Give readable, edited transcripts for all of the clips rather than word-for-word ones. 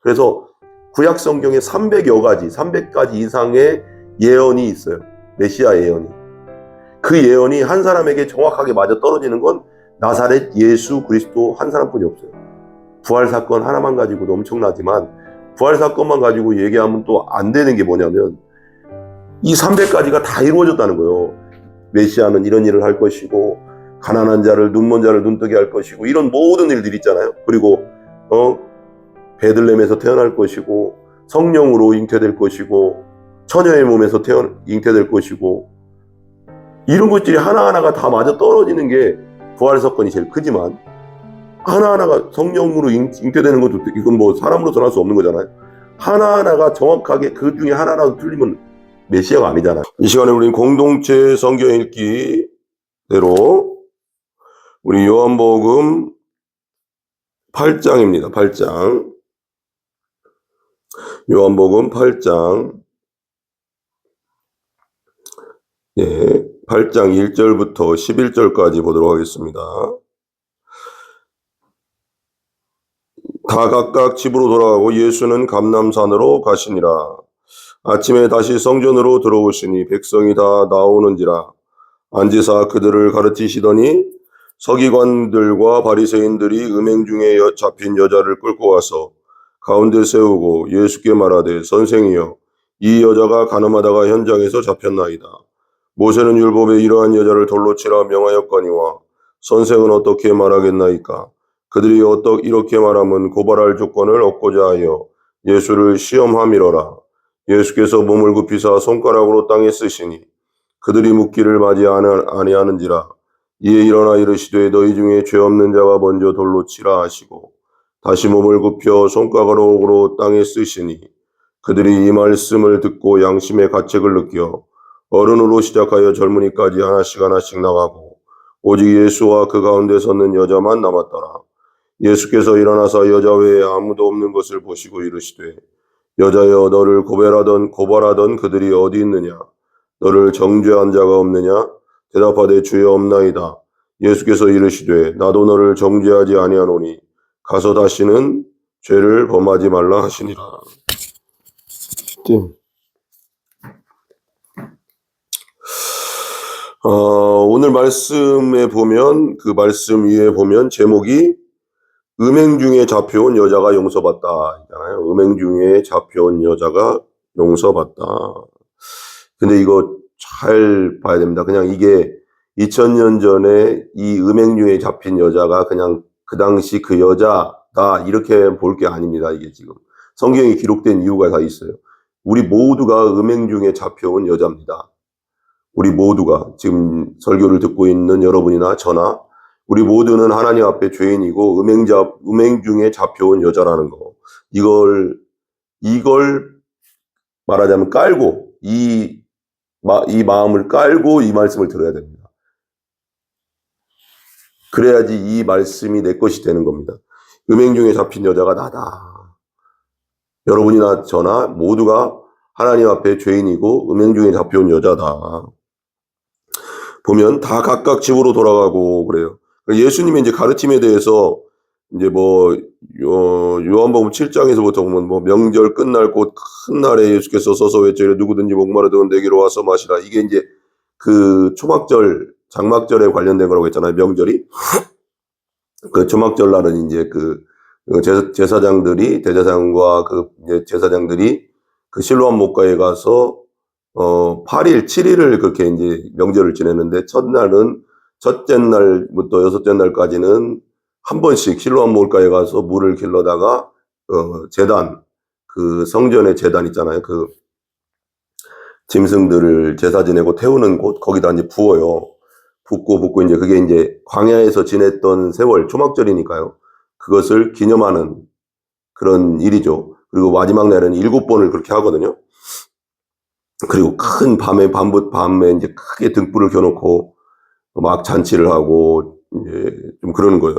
그래서 구약 성경에 300가지 이상의 예언이 있어요. 메시아 예언이. 그 예언이 한 사람에게 정확하게 맞아 떨어지는 건 나사렛 예수 그리스도 한 사람뿐이 없어요. 부활 사건 하나만 가지고도 엄청나지만 부활 사건만 가지고 얘기하면 또 안 되는 게 뭐냐면 이 300가지가 다 이루어졌다는 거예요. 메시아는 이런 일을 할 것이고 가난한 자를 눈먼 자를 눈뜨게 할 것이고 이런 모든 일들이 있잖아요. 그리고 베들레헴에서 태어날 것이고 성령으로 잉태될 것이고 처녀의 몸에서 잉태될 것이고 이런 것들이 하나하나가 다 맞아 떨어지는 게 부활 사건이 제일 크지만 하나하나가 성령으로 잉태되는 것도 이건 뭐 사람으로 전할 수 없는 거잖아요. 하나하나가 정확하게 그 중에 하나라도 틀리면 메시아가 아니잖아요. 이 시간에 우리는 공동체 성경 읽기대로 우리 요한복음 8장입니다. 8장. 요한복음 8장. 예, 8장 1절부터 11절까지 보도록 하겠습니다. 다 각각 집으로 돌아가고 예수는 감람산으로 가시니라. 아침에 다시 성전으로 들어오시니 백성이 다 나오는지라. 앉으사 그들을 가르치시더니 서기관들과 바리새인들이 음행 중에 잡힌 여자를 끌고 와서 가운데 세우고 예수께 말하되 선생이여 이 여자가 간음하다가 현장에서 잡혔나이다. 모세는 율법에 이러한 여자를 돌로 치라 명하였거니와 선생은 어떻게 말하겠나이까. 그들이 이렇게 말하면 고발할 조건을 얻고자 하여 예수를 시험함이로라. 예수께서 몸을 굽히사 손가락으로 땅에 쓰시니 그들이 묻기를 맞이 아니하는지라. 이에 일어나 이르시되 너희 중에 죄 없는 자가 먼저 돌로 치라 하시고 다시 몸을 굽혀 손가락으로 땅에 쓰시니 그들이 이 말씀을 듣고 양심의 가책을 느껴 어른으로 시작하여 젊은이까지 하나씩 나가고 오직 예수와 그 가운데 섰는 여자만 남았더라. 예수께서 일어나사 여자 외에 아무도 없는 것을 보시고 이르시되 여자여 너를 고발하던 그들이 어디 있느냐? 너를 정죄한 자가 없느냐? 대답하되 주여 없나이다. 예수께서 이르시되 나도 너를 정죄하지 아니하노니 가서 다시는 죄를 범하지 말라 하시니라. 오늘 말씀에 보면 그 말씀 위에 보면 제목이 음행 중에 잡혀온 여자가 용서받다 있잖아요. 음행 중에 잡혀온 여자가 용서받다. 근데 이거 잘 봐야 됩니다. 그냥 이게 2000년 전에 이 음행 중에 잡힌 여자가 그냥 그 당시 그 여자다 이렇게 볼 게 아닙니다. 이게 지금 성경에 기록된 이유가 다 있어요. 우리 모두가 음행 중에 잡혀온 여자입니다. 우리 모두가 지금 설교를 듣고 있는 여러분이나 저나 우리 모두는 하나님 앞에 죄인이고 음행 중에 잡혀온 여자라는 거. 이걸 말하자면 깔고 이 마음을 깔고 이 말씀을 들어야 됩니다. 그래야지 이 말씀이 내 것이 되는 겁니다. 음행 중에 잡힌 여자가 나다. 여러분이나 저나 모두가 하나님 앞에 죄인이고 음행 중에 잡혀온 여자다. 보면 다 각각 집으로 돌아가고 그래요. 예수님의 이제 가르침에 대해서 이제 요한복음 7장에서부터 보면 명절 끝날 곧 큰 날에 예수께서 서서 외치되 누구든지 목마르든 내게로 와서 마시라. 이게 이제 그 초막절, 장막절에 관련된 거라고 했잖아요. 명절이. 그 초막절 날은 이제 그 제사장들이 대제사장과 그 제사장들이 그 실로암 목가에 가서 8일, 7일을 그렇게 이제 명절을 지내는데 첫째 날부터 여섯째 날까지는 한 번씩 실로암 물가에 가서 물을 길러다가 그 성전의 제단 있잖아요. 그 짐승들을 제사 지내고 태우는 곳 거기다 이제 부어요. 붓고 이제 그게 이제 광야에서 지냈던 세월 초막절이니까요. 그것을 기념하는 그런 일이죠. 그리고 마지막 날에는 7번을 그렇게 하거든요. 그리고 큰 밤에 이제 크게 등불을 켜놓고 막 잔치를 하고 이제 좀 그러는 거예요.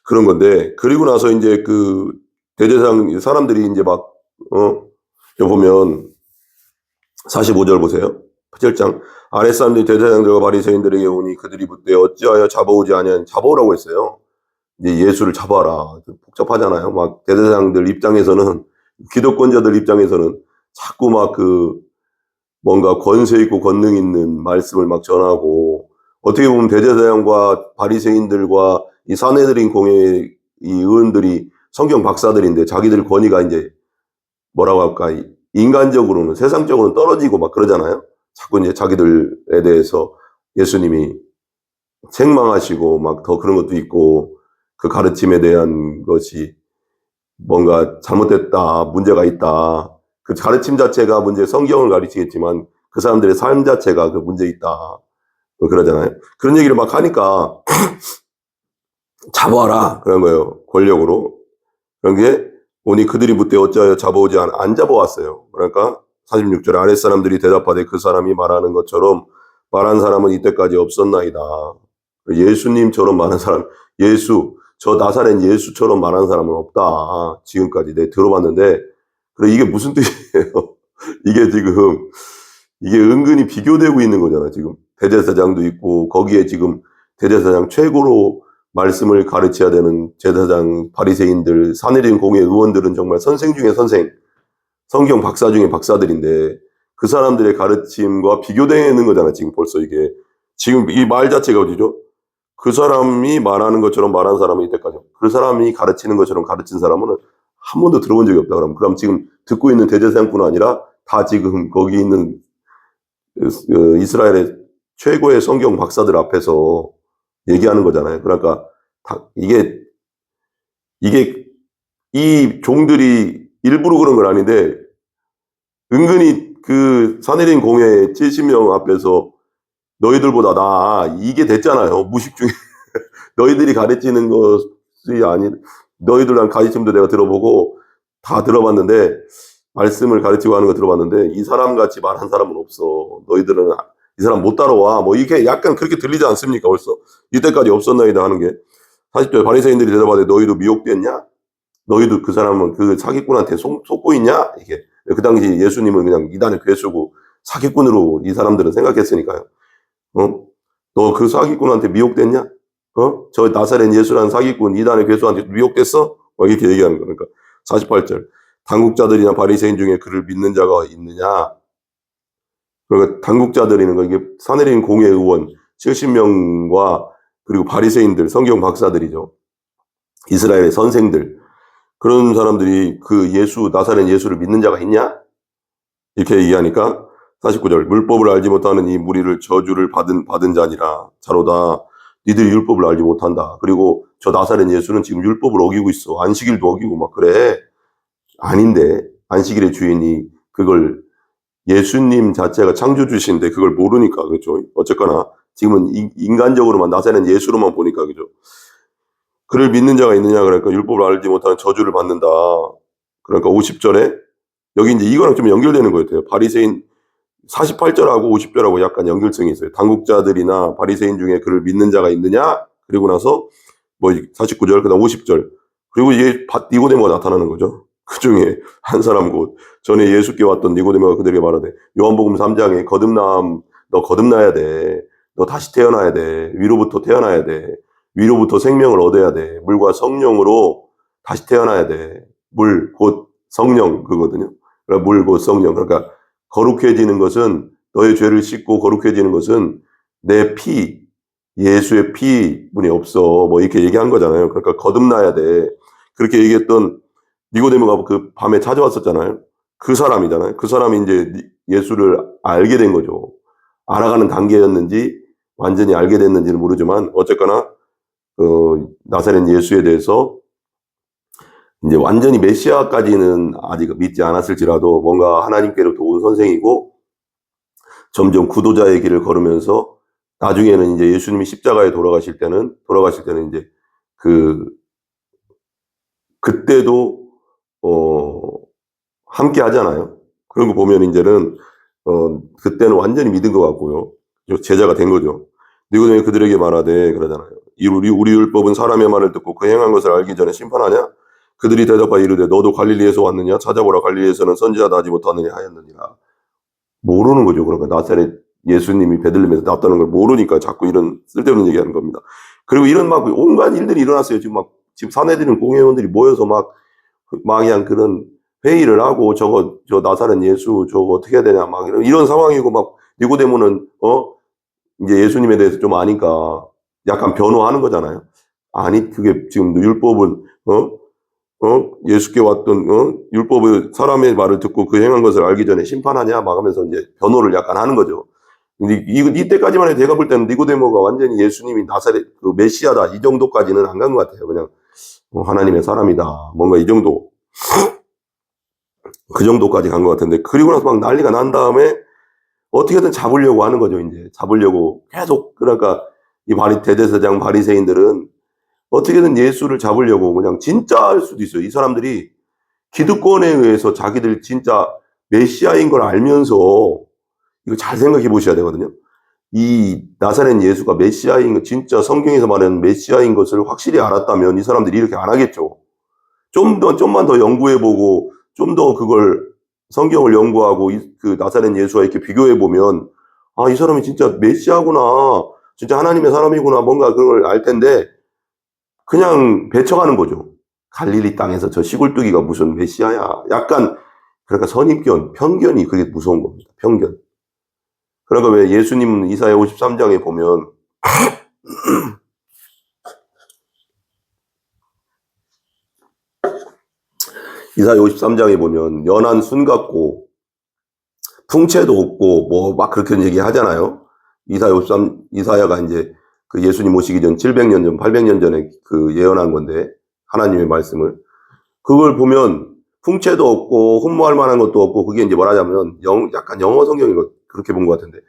그런 건데 그리고 나서 이제 그 대제사장 사람들이 이제 막 여기 보면 45절 보세요. 8장 아랫사람들이 대제사장들과 바리새인들에게 오니 그들이 묻되 어찌하여 잡아오지 아니하냐. 잡아오라고 했어요. 이제 예수를 잡아라. 복잡하잖아요. 막 대제사장들 입장에서는 기독권자들 입장에서는 자꾸 막 뭔가 권세 있고 권능 있는 말씀을 막 전하고, 어떻게 보면 대제사장과 바리새인들과 이 산헤드린 공회의 이 의원들이 성경 박사들인데 자기들 권위가 이제 뭐라고 할까, 인간적으로는 세상적으로는 떨어지고 막 그러잖아요. 자꾸 이제 자기들에 대해서 예수님이 책망하시고 막 더 그런 것도 있고, 그 가르침에 대한 것이 뭔가 잘못됐다, 문제가 있다. 그 가르침 자체가 성경을 가르치겠지만 그 사람들의 삶 자체가 그 문제 있다. 그러잖아요. 그런 얘기를 막 하니까 잡아와라 그런 거예요. 권력으로. 그런 게 오니 그들이 묻되 어찌하여 잡아오지 안 잡아왔어요. 그러니까 46절에 아랫사람들이 대답하되 그 사람이 말하는 것처럼 말한 사람은 이때까지 없었나이다. 예수님처럼 말한 사람, 저 나사렛 예수처럼 말한 사람은 없다. 지금까지 내가 들어봤는데, 그래, 이게 무슨 뜻이에요? 이게 지금, 이게 은근히 비교되고 있는 거잖아, 지금. 대제사장도 있고, 거기에 지금 대제사장 최고로 말씀을 가르쳐야 되는 제사장, 바리새인들, 산헤드린 공회 의원들은 정말 선생 중에 선생, 성경 박사 중에 박사들인데, 그 사람들의 가르침과 비교되는 거잖아, 지금 벌써 이게. 지금 이 말 자체가 어디죠? 그 사람이 말하는 것처럼 말한 사람은 이때까지, 그 사람이 가르치는 것처럼 가르친 사람은 한 번도 들어본 적이 없다. 그럼 지금 듣고 있는 대제사장뿐 아니라 다 지금 거기 있는 이스라엘의 최고의 성경 박사들 앞에서 얘기하는 거잖아요. 그러니까 이게 이 종들이 일부러 그런 건 아닌데, 은근히 그 산헤드린 공회 70명 앞에서 너희들보다 나아, 이게 됐잖아요. 무식 중에. 너희들이 가르치는 것이 너희들랑 가르침도 내가 들어보고 다 들어봤는데, 말씀을 가르치고 하는 거 들어봤는데, 이 사람 같이 말한 사람은 없어. 너희들은 이 사람 못 따라와. 뭐 이게 약간 그렇게 들리지 않습니까? 벌써. 이때까지 없었나이다 하는 게. 40절 바리새인들이 대답하되 너희도 미혹됐냐? 너희도 그 사람은 그 사기꾼한테 속고 있냐? 이게. 그 당시 예수님은 그냥 이단의 괴수고 사기꾼으로 이 사람들은 생각했으니까요. 너 그 사기꾼한테 미혹됐냐? 저 나사렛 예수라는 사기꾼 이단의 괴수한테 미혹됐어? 이렇게 얘기하는 거니까. 48절. 당국자들이나 바리새인 중에 그를 믿는 자가 있느냐? 그러니까 당국자들이는 거, 이게 산헤드린 공회 의원 70명과 그리고 바리새인들, 성경 박사들이죠. 이스라엘의 선생들. 그런 사람들이 그 나사렛 예수를 믿는 자가 있냐? 이렇게 얘기하니까 49절. 율법을 알지 못하는 이 무리를 저주를 받은 자니라. 자로다. 니들이 율법을 알지 못한다. 그리고 저 나사렛 예수는 지금 율법을 어기고 있어. 안식일도 어기고 막 그래. 아닌데, 안식일의 주인이 그걸, 예수님 자체가 창조주신데 그걸 모르니까, 그렇죠? 어쨌거나 지금은 인간적으로만 나사렛 예수로만 보니까, 그죠? 그를 믿는 자가 있느냐? 그러니까 율법을 알지 못하는 저주를 받는다. 그러니까 50절에 여기 이제 이거랑 좀 연결되는 것 같아요. 바리새인 48절하고 50절하고 약간 연결성이 있어요. 당국자들이나 바리새인 중에 그를 믿는 자가 있느냐? 그리고 나서 49절, 그다음 50절. 그리고 이게 니고데모가 나타나는 거죠. 그 중에 한 사람 곧 전에 예수께 왔던 니고데모가 그들에게 말하되 요한복음 3장에 너 거듭나야 돼. 너 다시 태어나야 돼. 위로부터 태어나야 돼. 위로부터 생명을 얻어야 돼. 물과 성령으로 다시 태어나야 돼. 물 곧 성령 그거거든요. 그러니까 물 곧 성령. 그러니까 거룩해지는 것은, 너의 죄를 씻고 거룩해지는 것은 내 피, 예수의 피분이 없어. 이렇게 얘기한 거잖아요. 그러니까 거듭나야 돼. 그렇게 얘기했던 니고데모가 그 밤에 찾아왔었잖아요. 그 사람이잖아요. 그 사람이 이제 예수를 알게 된 거죠. 알아가는 단계였는지 완전히 알게 됐는지는 모르지만 어쨌거나 나사렛 예수에 대해서 이제 완전히 메시아까지는 아직 믿지 않았을지라도 뭔가 하나님께로부터 온 선생이고 점점 구도자의 길을 걸으면서 나중에는 이제 예수님이 십자가에 돌아가실 때는 이제 그때도 함께 하잖아요. 그런 거 보면 이제는 그때는 완전히 믿은 것 같고요. 제자가 된 거죠. 니고데모가 그들에게 말하되 그러잖아요. 우리 율법은 사람의 말을 듣고 그 행한 것을 알기 전에 심판하냐? 그들이 대답하여 이르되 너도 갈릴리에서 왔느냐? 찾아보라. 갈릴리에서는 선지자 나지 못하느냐 하였느니라. 모르는 거죠. 그러니까 나사렛 예수님이 베들레헴에서 나왔다는 걸 모르니까 자꾸 이런 쓸데없는 얘기하는 겁니다. 그리고 이런 막 온갖 일들이 일어났어요. 지금 산헤드린 공회의원들이 모여서 막 그냥 그런 회의를 하고 저 나사렛 예수 저거 어떻게 해야 되냐 막 이런 상황이고 막 니고데모는 이제 예수님에 대해서 좀 아니까 약간 변호하는 거잖아요. 아니 그게 지금 율법은 예수께 왔던 율법의 사람의 말을 듣고 그 행한 것을 알기 전에 심판하냐 막 하면서 이제 변호를 약간 하는 거죠. 근데 이때까지만 해도 제가 볼 때는 니고데모가 완전히 예수님이 나사렛 그 메시아다 이 정도까지는 안 간 것 같아요. 그냥 하나님의 사람이다 뭔가 이 정도 그 정도까지 간 것 같은데 그리고 나서 막 난리가 난 다음에 어떻게든 잡으려고 하는 거죠. 이제 잡으려고 계속 그러니까 이 대제사장 바리새인들은 어떻게든 예수를 잡으려고 그냥 진짜일 수도 있어요. 이 사람들이 기득권에 의해서 자기들 진짜 메시아인 걸 알면서 이거 잘 생각해 보셔야 되거든요. 이 나사렛 예수가 메시아인 거 진짜 성경에서 말하는 메시아인 것을 확실히 알았다면 이 사람들이 이렇게 안 하겠죠. 좀만 더 연구해 보고 좀 더 그걸 성경을 연구하고 그 나사렛 예수와 이렇게 비교해 보면 아, 이 사람이 진짜 메시아구나. 진짜 하나님의 사람이구나. 뭔가 그걸 알 텐데 그냥 배척하는 거죠. 갈릴리 땅에서 저 시골뚜기가 무슨 메시아야. 약간 그러니까 선입견, 편견이 그게 무서운 겁니다. 편견. 그러니까 왜 예수님 이사야 53장에 보면 이사야 53장에 보면 연한 순 같고 풍채도 없고 뭐 막 그렇게 얘기하잖아요. 이사야가 이제 그 예수님 오시기 전 700년 전, 800년 전에 그 예언한 건데 하나님의 말씀을 그걸 보면 풍채도 없고 흠모할 만한 것도 없고 그게 이제 뭐라냐면 약간 영어 성경인 것 그렇게 본 것 같은데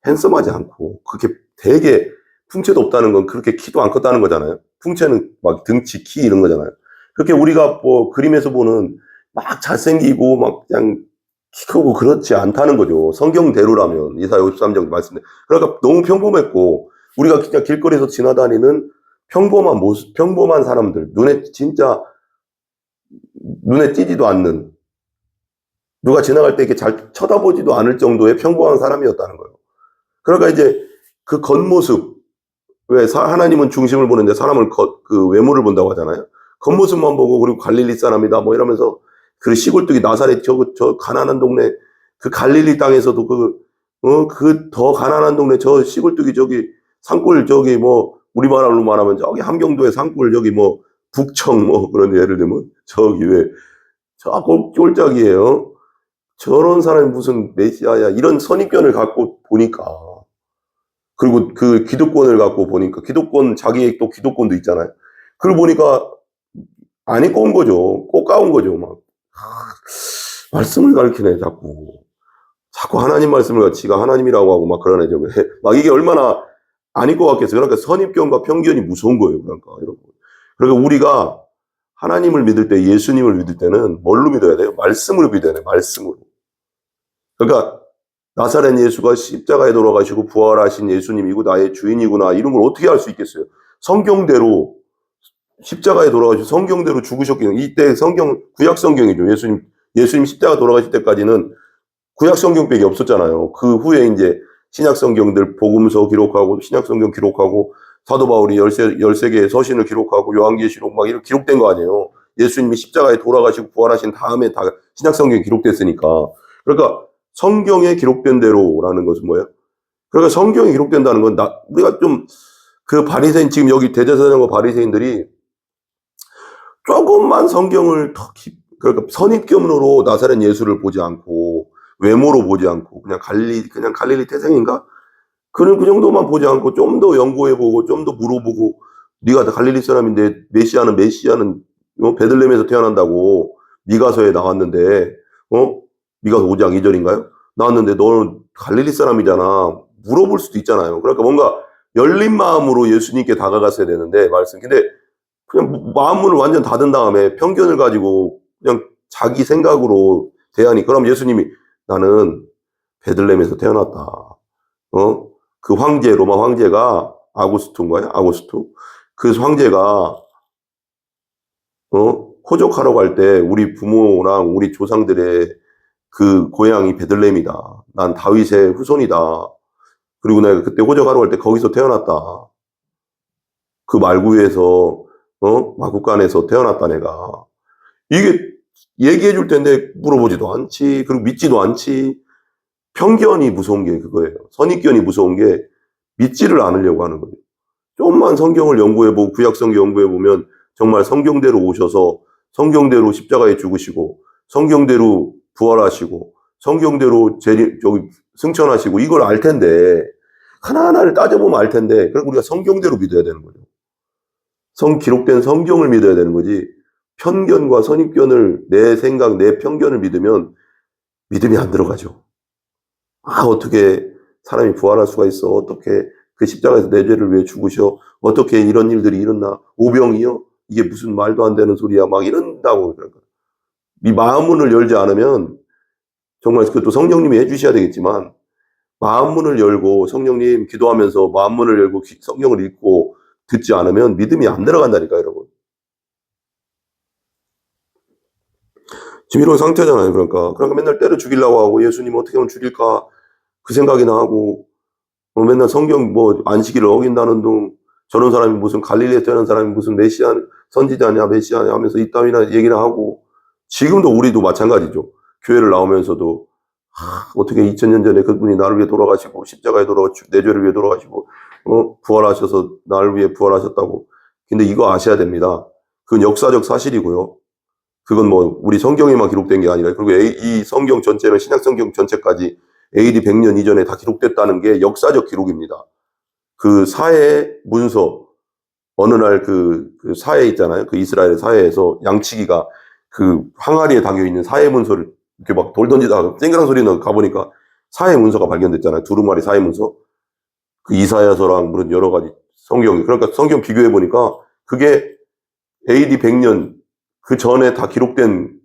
핸섬하지 않고 그렇게 되게 풍채도 없다는 건 그렇게 키도 안 컸다는 거잖아요. 풍채는 막 등치, 키 이런 거잖아요. 그렇게 우리가 뭐 그림에서 보는 막 잘생기고 막 그냥 키 크고 그렇지 않다는 거죠. 성경대로라면 이사야 53장 말씀대 그러니까 너무 평범했고 우리가 그냥 길거리에서 지나다니는 평범한 모습, 평범한 사람들 눈에 띄지도 않는 누가 지나갈 때 이렇게 잘 쳐다보지도 않을 정도의 평범한 사람이었다는 거예요. 그러니까 이제 그 겉모습 왜 하나님은 중심을 보는데 사람을 그 외모를 본다고 하잖아요. 겉모습만 보고 그리고 갈릴리 사람이다 뭐 이러면서 그 시골뜨기 나사렛 저 가난한 동네 그 갈릴리 땅에서도 그 더 가난한 동네 저 시골뜨기 저기 산골 저기 뭐 우리말로 말하면 저기 함경도의 산골 저기 뭐 북청 뭐 그런 예를 들면 저기 왜 저 꼴짝이에요. 저런 사람이 무슨 메시아야 이런 선입견을 갖고 보니까 그리고 그 기득권을 갖고 보니까 기득권 자기의 또 기득권도 있잖아요. 그걸 보니까 안 입고 온 거죠. 꽃가온 거죠. 막 말씀을 가르치네 자꾸 하나님 말씀을 지가 하나님이라고 하고 막 그러네 저거 막 이게 얼마나 아닐 것 같겠어요. 그러니까 선입견과 편견이 무서운 거예요. 그러니까 여러분. 그러니까 우리가 하나님을 믿을 때 예수님을 믿을 때는 뭘로 믿어야 돼요? 말씀으로 믿어야 돼요. 말씀으로. 그러니까 나사렛 예수가 십자가에 돌아가시고 부활하신 예수님이고 나의 주인이구나 이런 걸 어떻게 알 수 있겠어요? 성경대로 십자가에 돌아가시고 성경대로 죽으셨기 때문에 이때 구약 성경이죠. 예수님 십자가 돌아가실 때까지는 구약 성경밖에 없었잖아요. 그 후에 이제 신약 성경들 복음서 기록하고 신약 성경 기록하고 사도 바울이 13개의 서신을 기록하고 요한계시록 막 이렇게 기록된 거 아니에요. 예수님이 십자가에 돌아가시고 부활하신 다음에 다 신약 성경이 기록됐으니까. 그러니까 성경에 기록된 대로라는 것은 뭐예요? 그러니까 성경에 기록된다는 건 우리가 좀 그 바리새인 지금 여기 대제사장과 바리새인들이 조금만 성경을 그러니까 선입견으로 나사렛 예수를 보지 않고 외모로 보지 않고 그냥 갈릴리 태생인가? 그 정도만 보지 않고 좀 더 연구해보고 좀 더 물어보고 네가 갈릴리 사람인데 메시아는 베들레헴에서 태어난다고 미가서에 나왔는데 미가서 5장 2절인가요? 나왔는데 너는 갈릴리 사람이잖아. 물어볼 수도 있잖아요. 그러니까 뭔가 열린 마음으로 예수님께 다가갔어야 되는데 근데 그냥 마음을 완전 닫은 다음에 편견을 가지고 그냥 자기 생각으로 대하니 그럼 예수님이 나는 베들레헴에서 태어났다. 그 로마 황제가 아구스투인가요? 아구스투. 그 황제가 호적하러 갈 때 우리 부모랑 우리 조상들의 그 고향이 베들레헴이다. 난 다윗의 후손이다. 그리고 내가 그때 호적하러 갈 때 거기서 태어났다. 그 말구에서 마구간에서 태어났다 내가. 이게 얘기해 줄 텐데 물어보지도 않지. 그리고 믿지도 않지. 편견이 무서운 게 그거예요. 선입견이 무서운 게 믿지를 않으려고 하는 거예요. 좀만 성경을 연구해보고 구약성경 연구해보면 정말 성경대로 오셔서 성경대로 십자가에 죽으시고 성경대로 부활하시고 성경대로 승천하시고 이걸 알 텐데 하나하나를 따져보면 알 텐데 그럼 우리가 성경대로 믿어야 되는 거죠. 기록된 성경을 믿어야 되는 거지 편견과 선입견을 내 생각, 내 편견을 믿으면 믿음이 안 들어가죠. 어떻게 사람이 부활할 수가 있어? 어떻게 그 십자가에서 내 죄를 위해 죽으셔? 어떻게 이런 일들이 일어나? 오병이요? 이게 무슨 말도 안 되는 소리야? 막 이런다고. 이 마음문을 열지 않으면 정말 그것도 성령님이 해주셔야 되겠지만 마음문을 열고 성령님 기도하면서 마음문을 열고 성경을 읽고 듣지 않으면 믿음이 안 들어간다니까 여러분. 지금 이런 상태잖아요. 그러니까 맨날 때려 죽이려고 하고 예수님 어떻게 하면 죽일까 그 생각이나 하고 맨날 성경 안식일을 어긴다는 둥 저런 사람이 무슨 갈릴리에 태어난 사람이 무슨 메시아 선지자냐 메시아냐 하면서 이따위나 얘기를 하고 지금도 우리도 마찬가지죠. 교회를 나오면서도 어떻게 2000년 전에 그분이 나를 위해 돌아가시고 십자가에 내 죄를 위해 돌아가시고 부활하셔서 나를 위해 부활하셨다고. 근데 이거 아셔야 됩니다. 그건 역사적 사실이고요. 그건 우리 성경에만 기록된 게 아니라 그리고 이 성경 전체는 신약 성경 전체까지 AD 100년 이전에 다 기록됐다는 게 역사적 기록입니다. 그 사해 문서 어느 날 그 사해 있잖아요. 그 이스라엘 사해에서 양치기가 그 항아리에 담겨 있는 사해 문서를 이렇게 막 돌 던지다가 쨍그랑 소리는 가보니까 사해 문서가 발견됐잖아요. 두루마리 사해 문서. 그 이사야서랑 무슨 여러 가지 그러니까 성경 비교해 보니까 그게 AD 100년 그 전에 다 기록된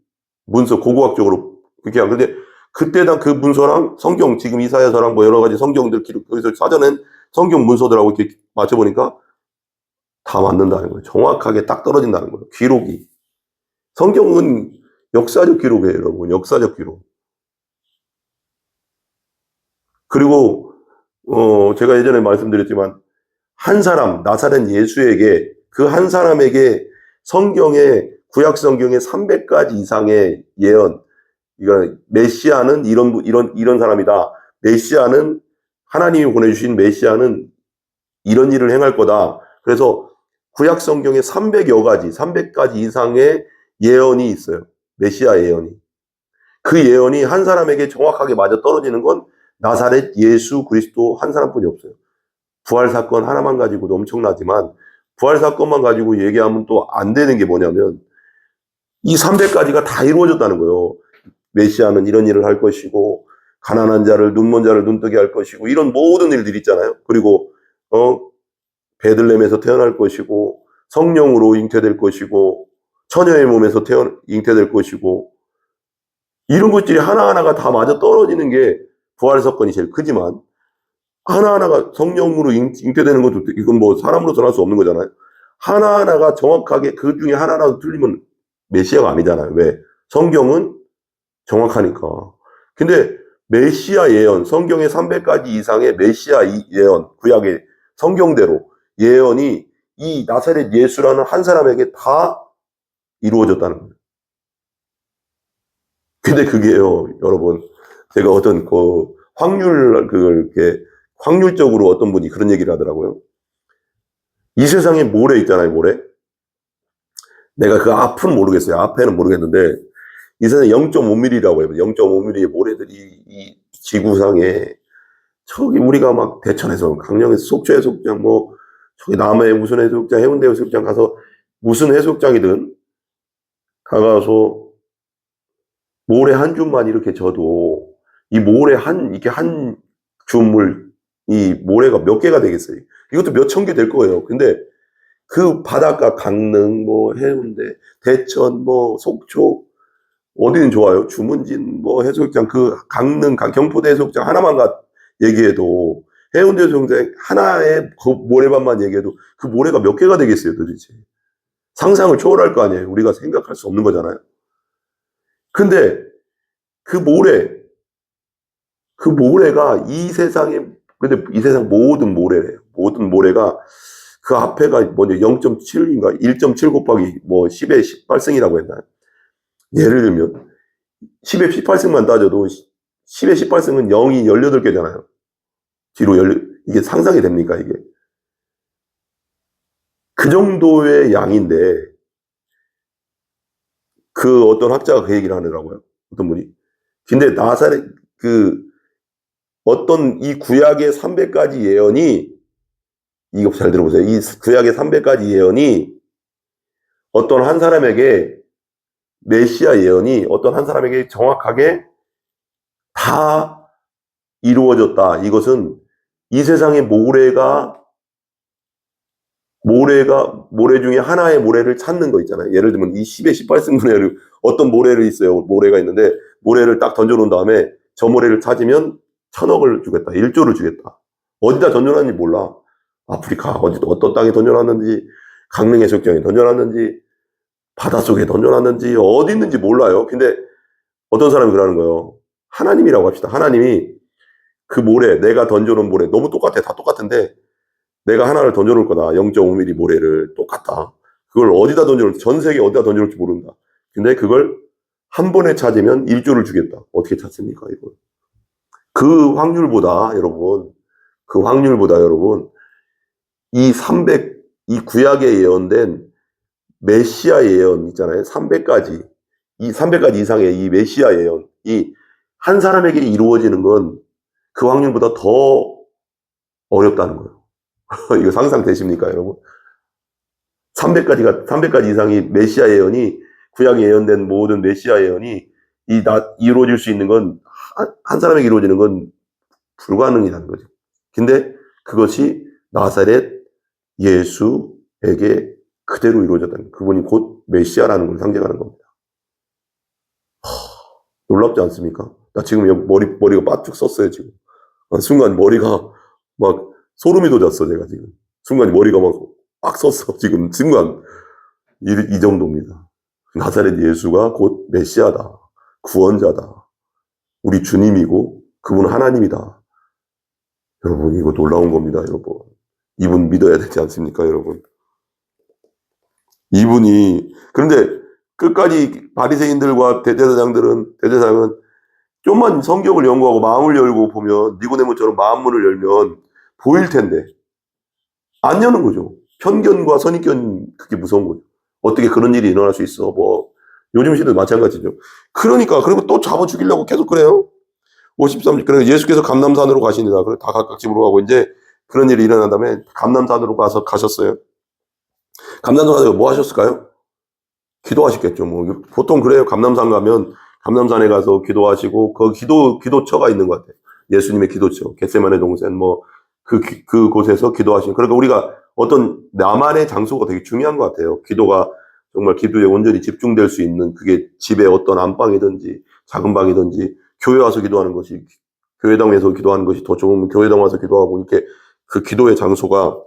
문서 고고학적으로 그렇게 그런데 그때 당 그 문서랑 성경 지금 이사야서랑 여러 가지 성경들 여기서 사전엔 성경 문서들하고 이렇게 맞춰보니까 다 맞는다는 거예요. 정확하게 딱 떨어진다는 거예요. 기록이. 성경은 역사적 기록이에요, 여러분. 역사적 기록. 그리고 제가 예전에 말씀드렸지만 한 사람 나사렛 예수에게 그 한 사람에게 구약 성경에 300가지 이상의 예언. 이거 메시아는 이런 사람이다. 메시아는 하나님이 보내주신 메시아는 이런 일을 행할 거다. 그래서 구약 성경에 300가지 이상의 예언이 있어요. 메시아 예언이. 그 예언이 한 사람에게 정확하게 맞아 떨어지는 건 나사렛 예수 그리스도 한 사람뿐이 없어요. 부활 사건 하나만 가지고도 엄청나지만 부활 사건만 가지고 얘기하면 또 안 되는 게 뭐냐면 이 300가지가 다 이루어졌다는 거예요. 메시아는 이런 일을 할 것이고 가난한 자를 눈먼 자를 눈뜨게 할 것이고 이런 모든 일들이 있잖아요. 그리고 베들레헴에서 태어날 것이고 성령으로 잉태될 것이고 처녀의 몸에서 잉태될 것이고 이런 것들이 하나하나가 다 맞아 떨어지는 게 부활 사건이 제일 크지만 하나하나가 성령으로 잉태되는 것도 이건 사람으로서는 할 수 없는 거잖아요. 하나하나가 정확하게 그 중에 하나라도 틀리면 메시아가 아니잖아요. 왜? 성경은 정확하니까. 근데 메시아 예언, 성경의 300가지 이상의 메시아 예언, 구약의 성경대로 예언이 이 나사렛 예수라는 한 사람에게 다 이루어졌다는 거예요. 근데 그게요, 여러분, 제가 어떤 확률적으로 어떤 분이 그런 얘기를 하더라고요. 이 세상에 모래 있잖아요, 모래. 내가 그 앞은 모르겠어요. 앞에는 모르겠는데 이 세상에 0.5mm라고 해요. 0.5mm의 모래들이 이 지구상에 저기 우리가 막 대천에서 강릉에서 속초 해수욕장 저기 남해에 무슨 해수욕장 해운대 해수욕장 가서 무슨 해수욕장이든 가서 모래 한 줌만 이렇게 져도 이 모래 이렇게 한 줌을 이 모래가 몇 개가 되겠어요. 이것도 몇 천 개 될 거예요. 근데 그 바닷가 강릉 해운대 대천 속초 어디는 좋아요. 주문진 해수욕장 그 강릉 경포대 해수욕장 하나만 얘기해도 해운대 해수욕장 하나의 그 모래밭만 얘기해도 그 모래가 몇 개가 되겠어요 도대체. 상상을 초월할 거 아니에요. 우리가 생각할 수 없는 거잖아요. 근데 그 모래가 근데 이 세상 모든 모래래요. 모든 모래가 그 앞에가 0.7인가 1.7 곱하기 10의 18승이라고 했나요? 예를 들면 10의 18승만 따져도 10의 18승은 0이 18개잖아요. 뒤로 이게 상상이 됩니까, 이게? 그 정도의 양인데, 그 어떤 학자가 그 얘기를 하더라고요. 어떤 분이. 근데 나사렛, 어떤 이 구약의 300가지 예언이, 이거 잘 들어보세요. 이 구약의 300가지 예언이 어떤 한 사람에게, 메시아 예언이 어떤 한 사람에게 정확하게 다 이루어졌다. 이것은 이 세상의 모래 중에 하나의 모래를 찾는 거 있잖아요. 예를 들면 이 10의 18승분의 어떤 모래를 있어요. 모래가 있는데 모래를 딱 던져놓은 다음에 저 모래를 찾으면 1000억을 주겠다. 1조를 주겠다. 어디다 던져놨는지 몰라. 아프리카 어떤 땅에 던져놨는지, 강릉 해수욕장에 던져놨는지, 바닷속에 던져놨는지, 어디 있는지 몰라요. 근데 어떤 사람이 그러는 거예요. 하나님이라고 합시다. 하나님이 그 모래, 내가 던져놓은 모래 너무 똑같아. 다 똑같은데 내가 하나를 던져놓을 거다. 0.5mm 모래를 똑같다. 그걸 어디다 던져놓을지, 전 세계 어디다 던져놓을지 모른다. 근데 그걸 한 번에 찾으면 1조를 주겠다. 어떻게 찾습니까, 이걸? 그 확률보다 여러분, 이 구약에 예언된 메시아 예언 있잖아요. 300가지. 이 300가지 이상의 이 메시아 예언, 이 한 사람에게 이루어지는 건 그 확률보다 더 어렵다는 거예요. 이거 상상되십니까, 여러분? 300가지 이상의 메시아 예언이, 구약에 예언된 모든 메시아 예언이 이루어질 수 있는 건, 한 사람에게 이루어지는 건 불가능이라는 거죠. 근데 그것이 나사렛 예수에게 그대로 이루어졌다는, 그분이 곧 메시아라는 걸 상징하는 겁니다. 놀랍지 않습니까? 나 지금 여기 머리가 빠쭉 섰어요, 지금. 순간 머리가 막 소름이 돋았어, 제가 지금. 순간 머리가 막 섰어, 지금. 순간. 이 정도입니다. 나사렛 예수가 곧 메시아다. 구원자다. 우리 주님이고 그분은 하나님이다. 여러분, 이거 놀라운 겁니다, 여러분. 이분 믿어야 되지 않습니까, 여러분? 그런데 끝까지 바리새인들과 대제사장은 좀만 성경을 연구하고 마음을 열고 보면, 니고데모처럼 마음문을 열면 보일 텐데 안 여는 거죠. 편견과 선입견, 그게 무서운 거죠. 어떻게 그런 일이 일어날 수 있어? 요즘 시대도 마찬가지죠. 그러니까, 그리고 또 잡아 죽이려고 계속 그래요. 53절. 그래, 예수께서 감람산으로 가시니다. 그래, 다 각각 집으로 가고, 이제 그런 일이 일어난 다음에 감람산으로 가셨어요. 감람산 가서 뭐 하셨을까요? 기도하셨겠죠. 보통 그래요. 감람산 가면, 감람산에 가서 기도하시고, 기도처가 있는 것 같아요. 예수님의 기도처. 겟세마네 동산, 그곳에서 기도하시는. 그러니까 우리가 어떤 나만의 장소가 되게 중요한 것 같아요. 기도가 정말 기도에 온전히 집중될 수 있는, 그게 집에 어떤 안방이든지 작은 방이든지, 교회 와서 기도하는 것이, 교회당에서 기도하는 것이 더 좋으면 교회당 와서 기도하고, 이렇게 그 기도의 장소가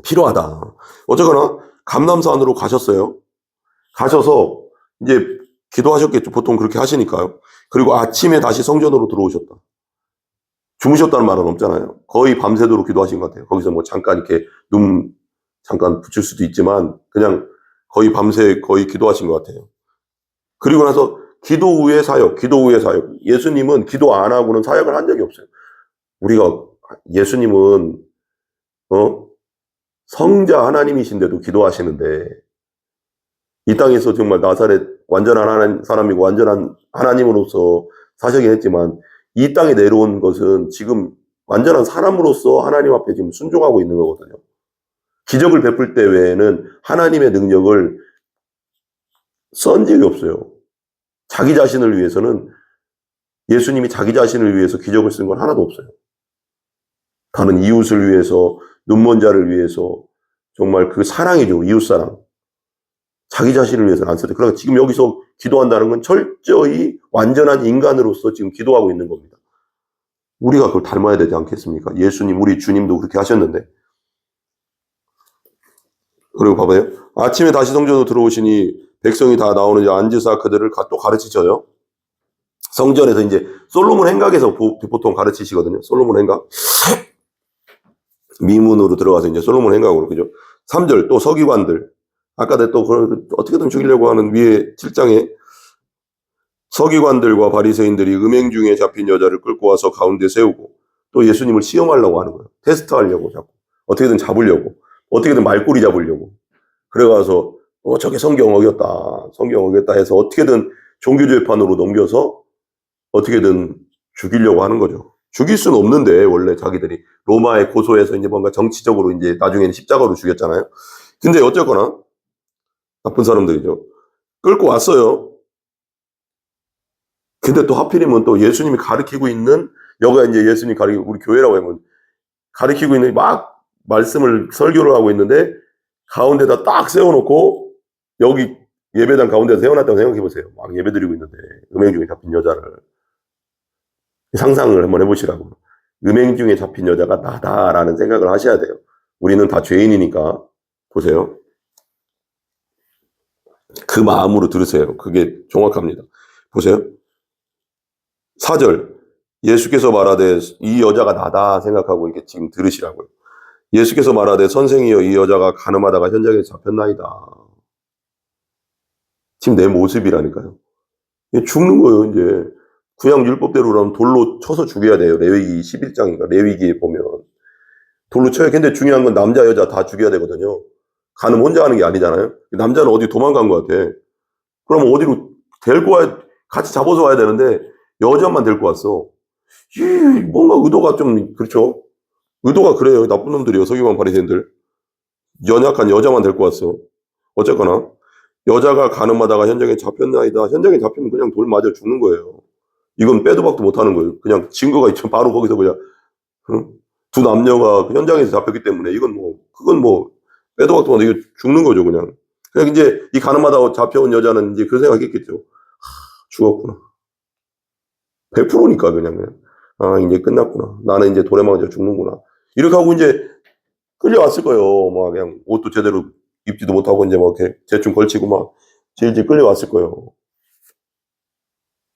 필요하다. 어쨌거나 감람산으로 가셨어요. 가셔서 이제 기도하셨겠죠. 보통 그렇게 하시니까요. 그리고 아침에 다시 성전으로 들어오셨다. 주무셨다는 말은 없잖아요. 거의 밤새도록 기도하신 것 같아요. 거기서 잠깐 이렇게 눈 잠깐 붙일 수도 있지만 그냥 거의 밤새 거의 기도하신 것 같아요. 그리고 나서 기도 후의 사역. 예수님은 기도 안 하고는 사역을 한 적이 없어요. 예수님은 성자 하나님이신데도 기도하시는데, 이 땅에서 정말 나사렛 완전한 사람이고 완전한 하나님으로서 사시긴 했지만, 이 땅에 내려온 것은 지금 완전한 사람으로서 하나님 앞에 지금 순종하고 있는 거거든요. 기적을 베풀 때 외에는 하나님의 능력을 쓴 적이 없어요. 자기 자신을 위해서는, 예수님이 자기 자신을 위해서 기적을 쓴 건 하나도 없어요. 다른 이웃을 위해서, 눈먼 자를 위해서, 정말 그 사랑이죠. 이웃사랑. 자기 자신을 위해서는 안 썼대. 그러니까 지금 여기서 기도한다는 건 철저히 완전한 인간으로서 지금 기도하고 있는 겁니다. 우리가 그걸 닮아야 되지 않겠습니까? 예수님, 우리 주님도 그렇게 하셨는데. 그리고 봐봐요. 아침에 다시 성전으로 들어오시니 백성이 다 나오는지 앉으사 그들을 또 가르치셔요. 성전에서 이제 솔로몬 행각에서 보통 가르치시거든요. 솔로몬 행각. 미문으로 들어가서 이제 솔로몬 행각으로, 그죠? 3절, 또 서기관들. 아까 또 어떻게든 죽이려고 하는 위에 7장에 서기관들과 바리새인들이 음행 중에 잡힌 여자를 끌고 와서 가운데 세우고 또 예수님을 시험하려고 하는 거예요. 테스트하려고 자꾸. 어떻게든 잡으려고. 어떻게든 말꼬리 잡으려고. 그래가서 저게 성경 어겼다. 성경 어겼다 해서 어떻게든 종교재판으로 넘겨서 어떻게든 죽이려고 하는 거죠. 죽일 수는 없는데 원래 자기들이 로마에 고소해서 이제 뭔가 정치적으로 이제 나중에는 십자가로 죽였잖아요. 근데 어쨌거나 나쁜 사람들이죠. 끌고 왔어요. 근데 또 하필이면 또 예수님이 가르치고 있는 여가 이제 예수님 가르치고 우리 교회라고 하면 가르치고 있는 막 말씀을 설교를 하고 있는데 가운데다 딱 세워놓고 여기 예배당 가운데 세워놨다고 생각해 보세요. 막 예배 드리고 있는데 음행 중에 잡힌 여자를 상상을 한번 해보시라고. 음행 중에 잡힌 여자가 나다라는 생각을 하셔야 돼요. 우리는 다 죄인이니까 보세요. 그 마음으로 들으세요. 그게 정확합니다. 보세요. 4절 예수께서 말하되 이 여자가 나다 생각하고 이렇게 지금 들으시라고요. 예수께서 말하되 선생이여 이 여자가 간음하다가 현장에 잡혔나이다. 지금 내 모습이라니까요. 죽는 거예요. 이제 구약 율법대로라면 돌로 쳐서 죽여야 돼요. 레위기 11장인가 레위기에 보면 돌로 쳐야. 근데 중요한 건 남자 여자 다 죽여야 되거든요. 간음 혼자 하는 게 아니잖아요. 남자는 어디 도망간 것 같아. 그럼 어디로 데리고 와야, 같이 잡아서 와야 되는데 여자만 데리고 왔어. 뭔가 의도가 좀 그렇죠. 의도가 그래요. 나쁜 놈들이요. 서기관 바리새인들. 연약한 여자만 데리고 왔어. 어쨌거나 여자가 간음하다가 현장에 잡혔나이다. 현장에 잡히면 그냥 돌 맞아 죽는 거예요. 이건 빼도 박도 못하는 거예요. 그냥 증거가 있죠. 바로 거기서 그냥 두 남녀가 현장에서 잡혔기 때문에 그건 빼도 박도 못하는 이거 죽는 거죠. 그냥 이제 이 간음하다가 잡혀온 여자는 이제 그 생각했겠죠. 죽었구나. 100%니까 그냥 이제 끝났구나. 나는 이제 돌에 맞아 죽는구나. 이렇게 하고 이제 끌려왔을 거예요. 막 그냥 옷도 제대로 입지도 못하고 이제 막 이렇게 대충 걸치고 막 질질 끌려왔을 거예요.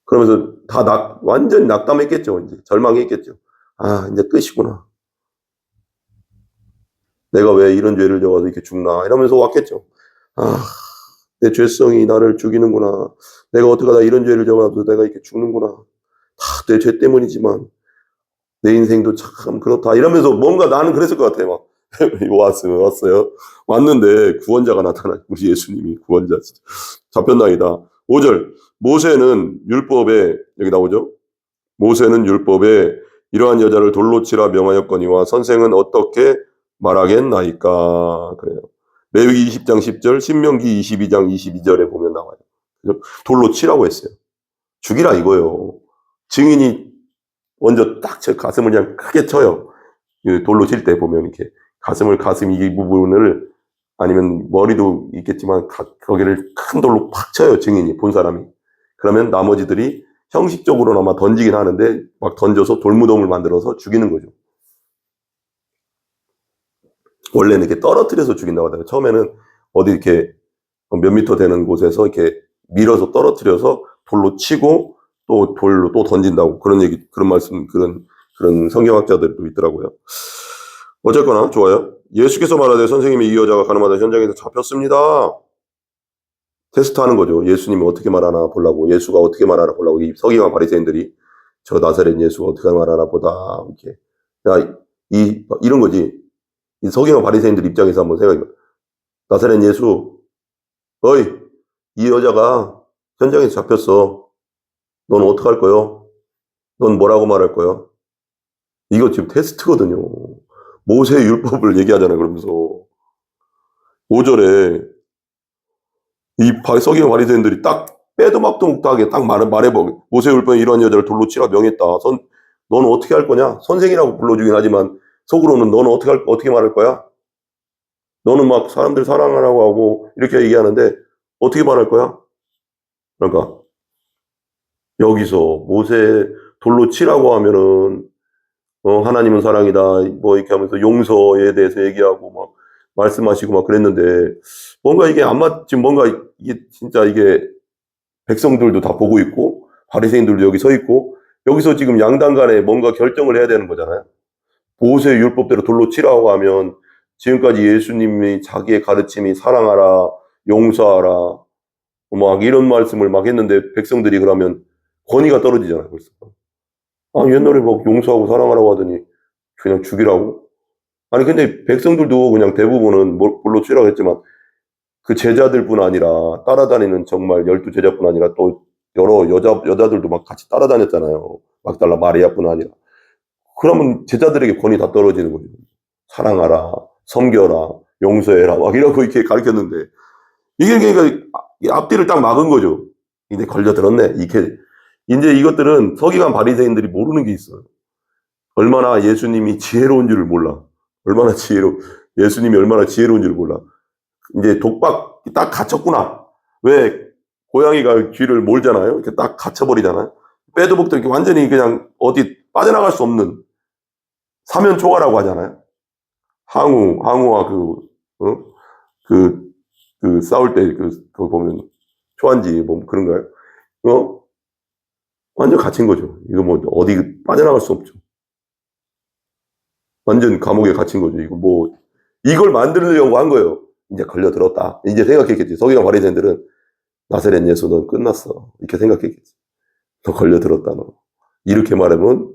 그러면서 완전히 낙담했겠죠. 이제 절망했겠죠. 이제 끝이구나. 내가 왜 이런 죄를 져가지고 이렇게 죽나 이러면서 왔겠죠. 내 죄성이 나를 죽이는구나. 내가 어떻게 하다 이런 죄를 져가지고 내가 이렇게 죽는구나. 다 내 죄 때문이지만 내 인생도 참 그렇다 이러면서 뭔가 나는 그랬을 것 같아요. 막 왔어요. 왔는데 구원자가 나타나. 우리 예수님이 구원자. 잡혔나이다. 5절 모세는 율법에 여기 나오죠. 모세는 율법에 이러한 여자를 돌로 치라 명하였거니와 선생은 어떻게 말하겠나이까. 그래요. 레위기 20장 10절, 신명기 22장 22절에 보면 나와요. 돌로 치라고 했어요. 죽이라 이거예요. 증인이 먼저 딱 제 가슴을 그냥 크게 쳐요. 돌로 칠 때 보면 이렇게 가슴 이 부분을 아니면 머리도 있겠지만 거기를 큰 돌로 팍 쳐요. 증인이 본 사람이. 그러면 나머지들이 형식적으로나마 던지긴 하는데 막 던져서 돌무덤을 만들어서 죽이는 거죠. 원래는 이렇게 떨어뜨려서 죽인다고 하더라고요. 처음에는 어디 이렇게 몇 미터 되는 곳에서 이렇게 밀어서 떨어뜨려서 돌로 치고 또 돌로 또 던진다고 그런 말씀 그런 성경학자들도 있더라고요. 어쨌거나 좋아요. 예수께서 말하되 선생님이 이 여자가 간음하다 현장에서 잡혔습니다. 테스트하는 거죠. 예수님이 어떻게 말하나 보려고, 예수가 어떻게 말하나 보려고 이 서기관 바리새인들이 저 나사렛 예수가 어떻게 말하나 보다 이렇게 이런 거지. 이 서기관 바리새인들 입장에서 한번 생각해봐. 나사렛 예수, 어이 이 여자가 현장에서 잡혔어. 넌 어떡할 거요? 넌 뭐라고 말할 거요? 이거 지금 테스트거든요. 모세의 율법을 얘기하잖아요. 그러면서 5절에 이 서기관 바리새인들이 딱 빼도 막도 못하게 딱 말해보. 모세의 율법에 이러한 여자를 돌로 치라 명했다. 너는 어떻게 할 거냐? 선생이라고 불러주긴 하지만 속으로는 너는 어떻게 말할 거야? 너는 막 사람들 사랑하라고 하고 이렇게 얘기하는데 어떻게 말할 거야? 그러니까 여기서 모세 돌로 치라고 하면은 하나님은 사랑이다 뭐 이렇게 하면서 용서에 대해서 얘기하고 막 말씀하시고 막 그랬는데 뭔가 이게 지금 뭔가 이게 진짜 이게 백성들도 다 보고 있고 바리새인들도 여기 서 있고 여기서 지금 양당 간에 뭔가 결정을 해야 되는 거잖아요. 모세 율법대로 돌로 치라고 하면 지금까지 예수님이 자기의 가르침이 사랑하라 용서하라 막 이런 말씀을 막 했는데 백성들이 그러면 권위가 떨어지잖아요, 벌써. 아, 옛날에 막 용서하고 사랑하라고 하더니 그냥 죽이라고? 아니, 근데 백성들도 그냥 대부분은 물로 치라고 했지만 그 제자들뿐 아니라 따라다니는 정말 12제자뿐 아니라 또 여러 여자들도 막 같이 따라다녔잖아요. 막달라 마리아뿐 아니라. 그러면 제자들에게 권위 다 떨어지는 거죠. 사랑하라, 섬겨라, 용서해라, 막 이러고 이렇게 가르쳤는데 이게 그러니까 앞뒤를 딱 막은 거죠. 이제 걸려들었네. 이게 이제 이것들은 서기관 바리새인들이 모르는 게 있어요. 얼마나 예수님이 지혜로운 줄을 몰라. 얼마나 예수님이 얼마나 지혜로운 줄을 몰라. 이제 독박 딱 갇혔구나. 왜 고양이가 쥐를 몰잖아요. 이렇게 딱 갇혀버리잖아요. 빼도 박도 이렇게 완전히 그냥 어디 빠져나갈 수 없는 사면초가라고 하잖아요. 항우와 어? 그, 싸울 때 그거 보면 초한지 뭐 그런가요? 어? 완전 갇힌 거죠. 이거 뭐 어디 빠져나갈 수 없죠. 완전 감옥에 갇힌 거죠. 이거 뭐 이걸 만들려고 한 거예요. 이제 걸려들었다. 이제 생각했겠지. 서기관 바리새인들은 나사렛 예수 넌 끝났어. 이렇게 생각했겠지. 너 걸려들었다 너. 이렇게 말하면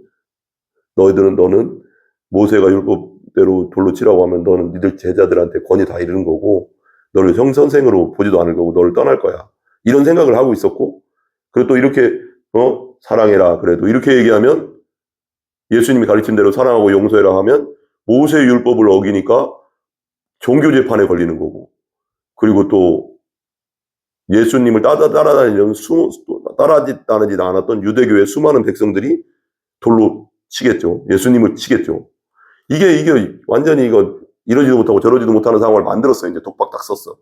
너는 모세가 율법대로 돌로 치라고 하면 너는 니들 제자들한테 권위 다 이르는 거고 너를 선생으로 보지도 않을 거고 너를 떠날 거야. 이런 생각을 하고 있었고 그리고 또 이렇게 사랑해라 그래도 이렇게 얘기하면 예수님이 가르친 대로 사랑하고 용서해라 하면 모세 율법을 어기니까 종교 재판에 걸리는 거고 그리고 또 예수님을 따라다니지 않았던 유대교의 수많은 백성들이 돌로 치겠죠. 예수님을 치겠죠. 이게 완전히 이거 이러지도 못하고 저러지도 못하는 상황을 만들었어. 이제 독박 딱 썼어.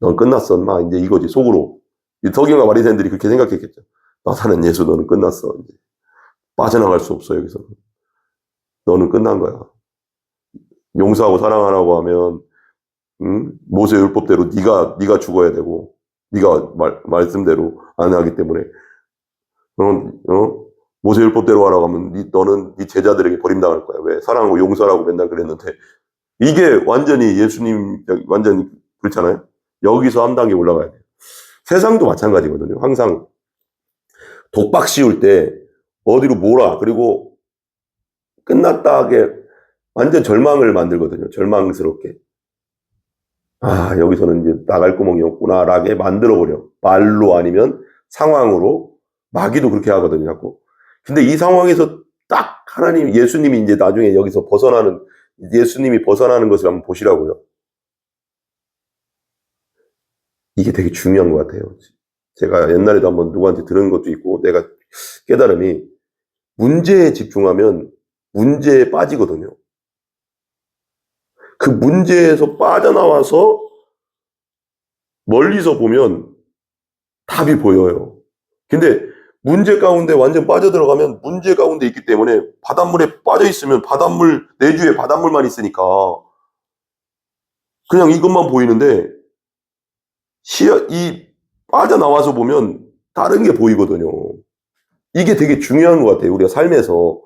넌 끝났어. 마 이제 이거지 속으로. 서기관과 바리새인들이 그렇게 생각했겠죠. 나사렛 예수 너는 끝났어. 이제 빠져나갈 수 없어 여기서. 너는 끝난 거야. 용서하고 사랑하라고 하면 모세 율법대로 네가 죽어야 되고 네가 말씀대로 안 하기 때문에 모세 율법대로 하라고 하면 너는 네 제자들에게 버림당할 거야. 왜? 사랑하고 용서라고 맨날 그랬는데 이게 완전히 예수님 완전히 그렇잖아요. 여기서 한 단계 올라가야 돼요. 세상도 마찬가지거든요. 항상 독박 씌울 때 어디로 몰아 그리고 끝났다 하게 완전 절망을 만들거든요. 절망스럽게. 아, 여기서는 이제 나갈 구멍이 없구나 라게 만들어버려. 말로 아니면 상황으로. 마귀도 그렇게 하거든요. 자꾸. 근데 이 상황에서 딱 예수님이 이제 나중에 여기서 예수님이 벗어나는 것을 한번 보시라고요. 이게 되게 중요한 것 같아요. 제가 옛날에도 한번 누구한테 들은 것도 있고 내가 깨달음이 문제에 집중하면 문제에 빠지거든요. 그 문제에서 빠져나와서 멀리서 보면 답이 보여요. 근데 문제 가운데 완전 빠져들어가면 문제 가운데 있기 때문에 바닷물에 빠져있으면 내주에 바닷물만 있으니까 그냥 이것만 보이는데 빠져나와서 보면 다른 게 보이거든요. 이게 되게 중요한 것 같아요. 우리가 삶에서.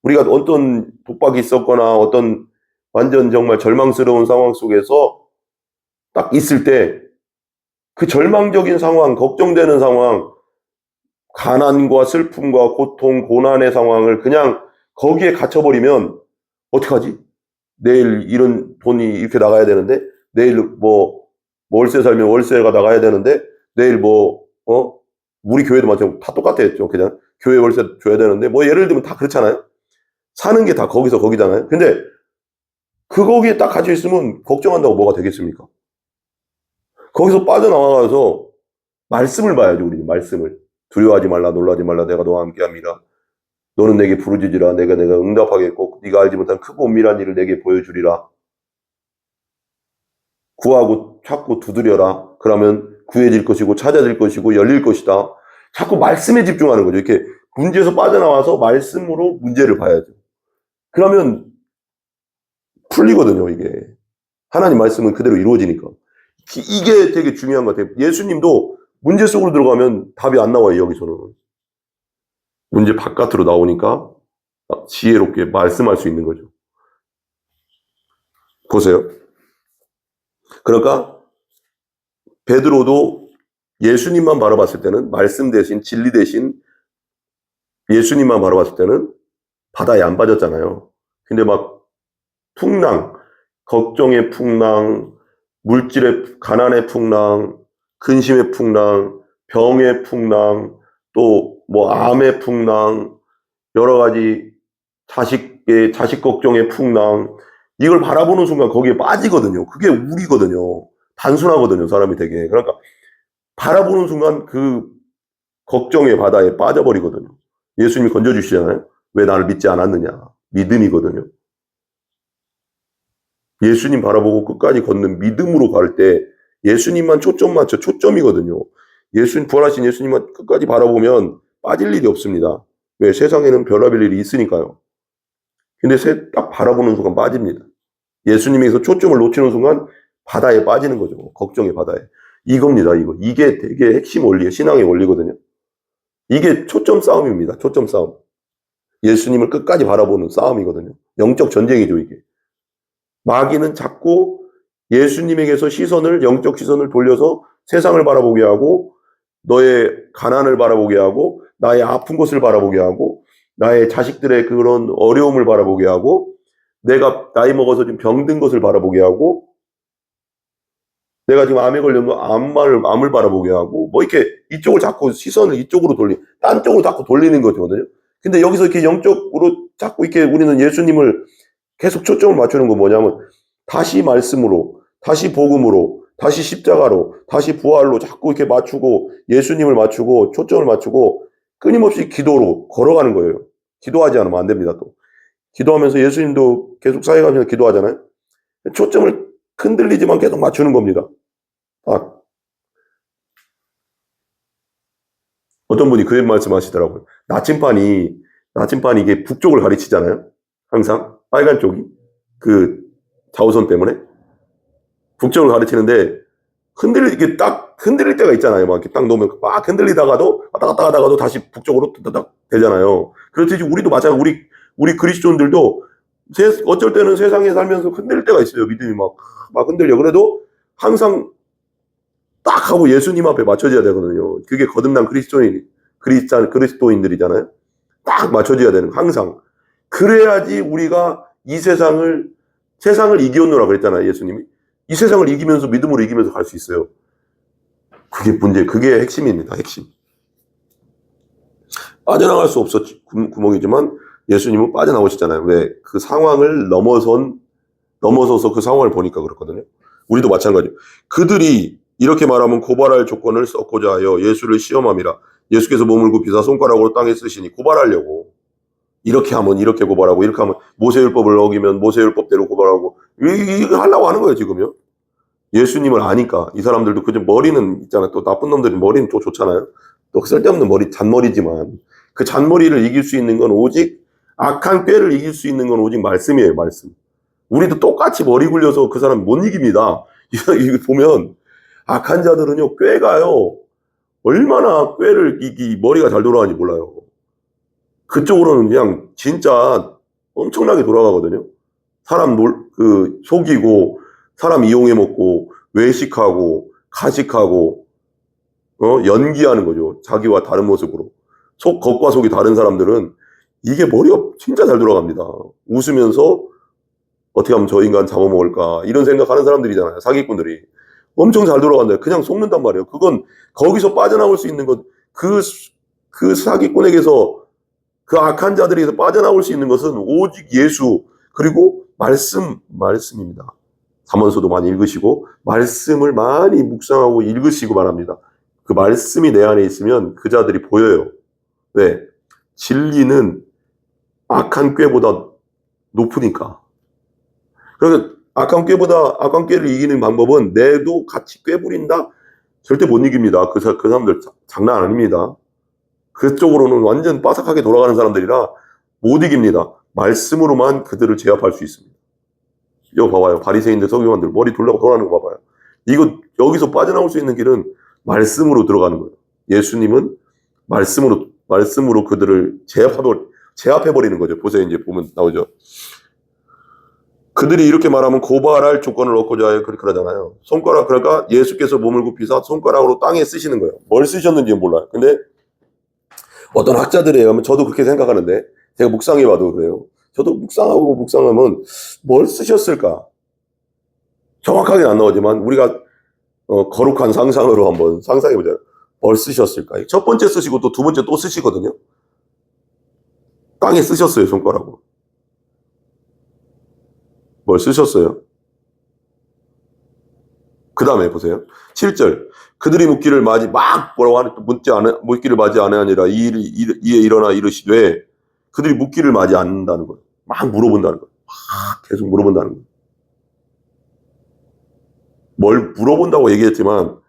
우리가 어떤 독박이 있었거나 어떤 완전 정말 절망스러운 상황 속에서 딱 있을 때 그 절망적인 상황, 걱정되는 상황, 가난과 슬픔과 고통, 고난의 상황을 그냥 거기에 gat혀버리면 어떡하지? 내일 이런 돈이 이렇게 나가야 되는데 내일 뭐 월세 살면 월세가 나가야 되는데 내일 우리 교회도 마찬가지로 다 똑같았죠. 그냥 교회 월세 줘야 되는데 뭐 예를 들면 다 그렇잖아요. 사는 게 다 거기잖아요. 근데 거기에 딱 갇혀 있으면 걱정한다고 뭐가 되겠습니까? 거기서 빠져나와서 말씀을 봐야죠. 우리는 말씀을. 두려워하지 말라 놀라지 말라 내가 너와 함께함이라. 너는 내게 부르짖으라 내가 응답하겠고 네가 알지 못한 크고 은밀한 일을 내게 보여주리라. 구하고 찾고 두드려라. 그러면 구해질 것이고 찾아질 것이고 열릴 것이다. 자꾸 말씀에 집중하는 거죠. 이렇게 문제에서 빠져나와서 말씀으로 문제를 봐야죠. 그러면 풀리거든요. 이게. 하나님 말씀은 그대로 이루어지니까. 이게 되게 중요한 것 같아요. 예수님도 문제 속으로 들어가면 답이 안 나와요. 여기서는. 문제 바깥으로 나오니까 지혜롭게 말씀할 수 있는 거죠. 보세요. 그러니까 베드로도 예수님만 바라봤을 때는 말씀 대신 진리 대신 예수님만 바라봤을 때는 바다에 안 빠졌잖아요. 근데 막 풍랑, 걱정의 풍랑, 물질의 가난의 풍랑, 근심의 풍랑, 병의 풍랑, 또 뭐 암의 풍랑, 여러 가지 자식 걱정의 풍랑, 이걸 바라보는 순간 거기에 빠지거든요. 그게 우리거든요. 단순하거든요, 사람이 되게. 그러니까 바라보는 순간 그 걱정의 바다에 빠져버리거든요. 예수님이 건져주시잖아요. 왜 나를 믿지 않았느냐. 믿음이거든요. 예수님 바라보고 끝까지 걷는 믿음으로 갈 때 예수님만 초점 맞춰 초점이거든요. 부활하신 예수님만 끝까지 바라보면 빠질 일이 없습니다. 왜? 세상에는 별의별 일이 있으니까요. 근데 딱 바라보는 순간 빠집니다. 예수님에서 초점을 놓치는 순간 바다에 빠지는 거죠. 걱정의 바다에. 이겁니다, 이거. 이게 되게 핵심 원리예요. 신앙의 원리거든요. 이게 초점 싸움입니다. 초점 싸움. 예수님을 끝까지 바라보는 싸움이거든요. 영적 전쟁이죠, 이게. 마귀는 자꾸 예수님에게서 영적 시선을 돌려서 세상을 바라보게 하고, 너의 가난을 바라보게 하고, 나의 아픈 것을 바라보게 하고, 나의 자식들의 그런 어려움을 바라보게 하고, 내가 나이 먹어서 좀 병든 것을 바라보게 하고, 내가 지금 암에 걸린 거 암을 바라보게 하고, 뭐 이렇게 이쪽을 자꾸 시선을 이쪽으로 딴 쪽으로 자꾸 돌리는 거거든요. 근데 여기서 이렇게 영적으로 자꾸 이렇게 우리는 예수님을 계속 초점을 맞추는 건 뭐냐면, 다시 말씀으로, 다시 복음으로, 다시 십자가로, 다시 부활로 자꾸 이렇게 맞추고, 예수님을 맞추고, 초점을 맞추고, 끊임없이 기도로 걸어가는 거예요. 기도하지 않으면 안 됩니다, 또. 기도하면서 예수님도 계속 사역하면서 기도하잖아요. 초점을 흔들리지만 계속 맞추는 겁니다. 어떤 분이 그 말씀 하시더라고요. 나침반이 이게 북쪽을 가리치잖아요. 항상. 빨간 쪽이. 그 자우선 때문에. 북쪽을 가리치는데, 이게 딱 흔들릴 때가 있잖아요. 막 이렇게 딱 놓으면 막 흔들리다가도, 왔다 갔다 하다가도 다시 북쪽으로 딱 되잖아요. 그렇듯이 우리도 마찬가지로 우리 그리스도인들도 어쩔 때는 세상에 살면서 흔들릴 때가 있어요. 믿음이 막 흔들려. 그래도 항상 딱 하고 예수님 앞에 맞춰져야 되거든요. 그게 거듭난 그리스도인들이잖아요. 딱 맞춰져야 되는, 항상. 그래야지 우리가 이 세상을 이기었노라 그랬잖아요, 예수님이. 이 세상을 이기면서, 믿음으로 이기면서 갈 수 있어요. 그게 핵심입니다, 핵심. 빠져나갈 수 없었 구멍이지만 예수님은 빠져나오시잖아요. 왜? 그 상황을 넘어서서 그 상황을 보니까 그렇거든요. 우리도 마찬가지예요. 그들이 이렇게 말하면 고발할 조건을 썼고자 하여 예수를 시험함이라. 예수께서 몸을 굽히사 손가락으로 땅에 쓰시니, 고발하려고. 이렇게 하면 이렇게 고발하고, 이렇게 하면 모세율법을 어기면 모세율법대로 고발하고, 이거 하려고 하는 거예요, 지금요. 예수님을 아니까. 이 사람들도 그저 머리는 있잖아요. 또 나쁜 놈들이 머리는 또 좋잖아요. 또 쓸데없는 잔머리지만, 그 잔머리를 이길 수 있는 건 오직, 악한 꾀를 이길 수 있는 건 오직 말씀이에요, 말씀. 우리도 똑같이 머리 굴려서 그 사람 못 이깁니다. 이거 보면 악한 자들은요, 꾀가요, 얼마나 머리가 잘 돌아가는지 몰라요. 그쪽으로는 그냥 진짜 엄청나게 돌아가거든요. 사람 속이고, 사람 이용해 먹고, 외식하고, 가식하고, 연기하는 거죠. 자기와 다른 모습으로. 겉과 속이 다른 사람들은 이게 머리가 진짜 잘 돌아갑니다. 웃으면서 어떻게 하면 저 인간 잡아먹을까, 이런 생각하는 사람들이잖아요. 사기꾼들이. 엄청 잘 돌아간다. 그냥 속는단 말이에요. 그건 거기서 빠져나올 수 있는 것, 그 사기꾼에게서, 그 악한 자들에게서 빠져나올 수 있는 것은 오직 예수, 그리고 말씀입니다. 잠언서도 많이 읽으시고 말씀을 많이 묵상하고 읽으시고 바랍니다. 그 말씀이 내 안에 있으면 그 자들이 보여요. 왜? 진리는 악한 꾀보다 높으니까. 그러니까 악한 꾀를 이기는 방법은, 내도 같이 꾀 부린다? 절대 못 이깁니다. 그 사람들 장난 아닙니다. 그쪽으로는 완전 빠삭하게 돌아가는 사람들이라 못 이깁니다. 말씀으로만 그들을 제압할 수 있습니다. 이거 봐봐요. 바리새인들, 서기관들 머리 돌아가는 거 봐봐요. 여기서 빠져나올 수 있는 길은 말씀으로 들어가는 거예요. 예수님은 말씀으로 그들을 제압해버리는 거죠. 보세요. 이제 보면 나오죠. 그들이 이렇게 말하면 고발할 조건을 얻고자 하여 그렇게 하잖아요. 그러니까 예수께서 몸을 굽히사 손가락으로 땅에 쓰시는 거예요. 뭘 쓰셨는지는 몰라요. 근데 어떤 학자들에 의하면 저도 그렇게 생각하는데 제가 묵상해 봐도 그래요. 저도 묵상하고 묵상하면 뭘 쓰셨을까? 정확하게 안 나오지만 우리가 거룩한 상상으로 한번 상상해 보자. 뭘 쓰셨을까? 첫 번째 쓰시고 또 두 번째 또 쓰시거든요. 땅에 쓰셨어요, 손가락으로. 뭘 쓰셨어요? 그 다음에 보세요. 7절. 그들이 묻기를 맞이, 막 뭐라고 하는, 묻기를 맞이 안 하니라 이에 일어나 이르시되 그들이 묻기를 맞이 않는다는 거예요. 막 물어본다는 거예요. 막 계속 물어본다는 거예요. 뭘 물어본다고 얘기했지만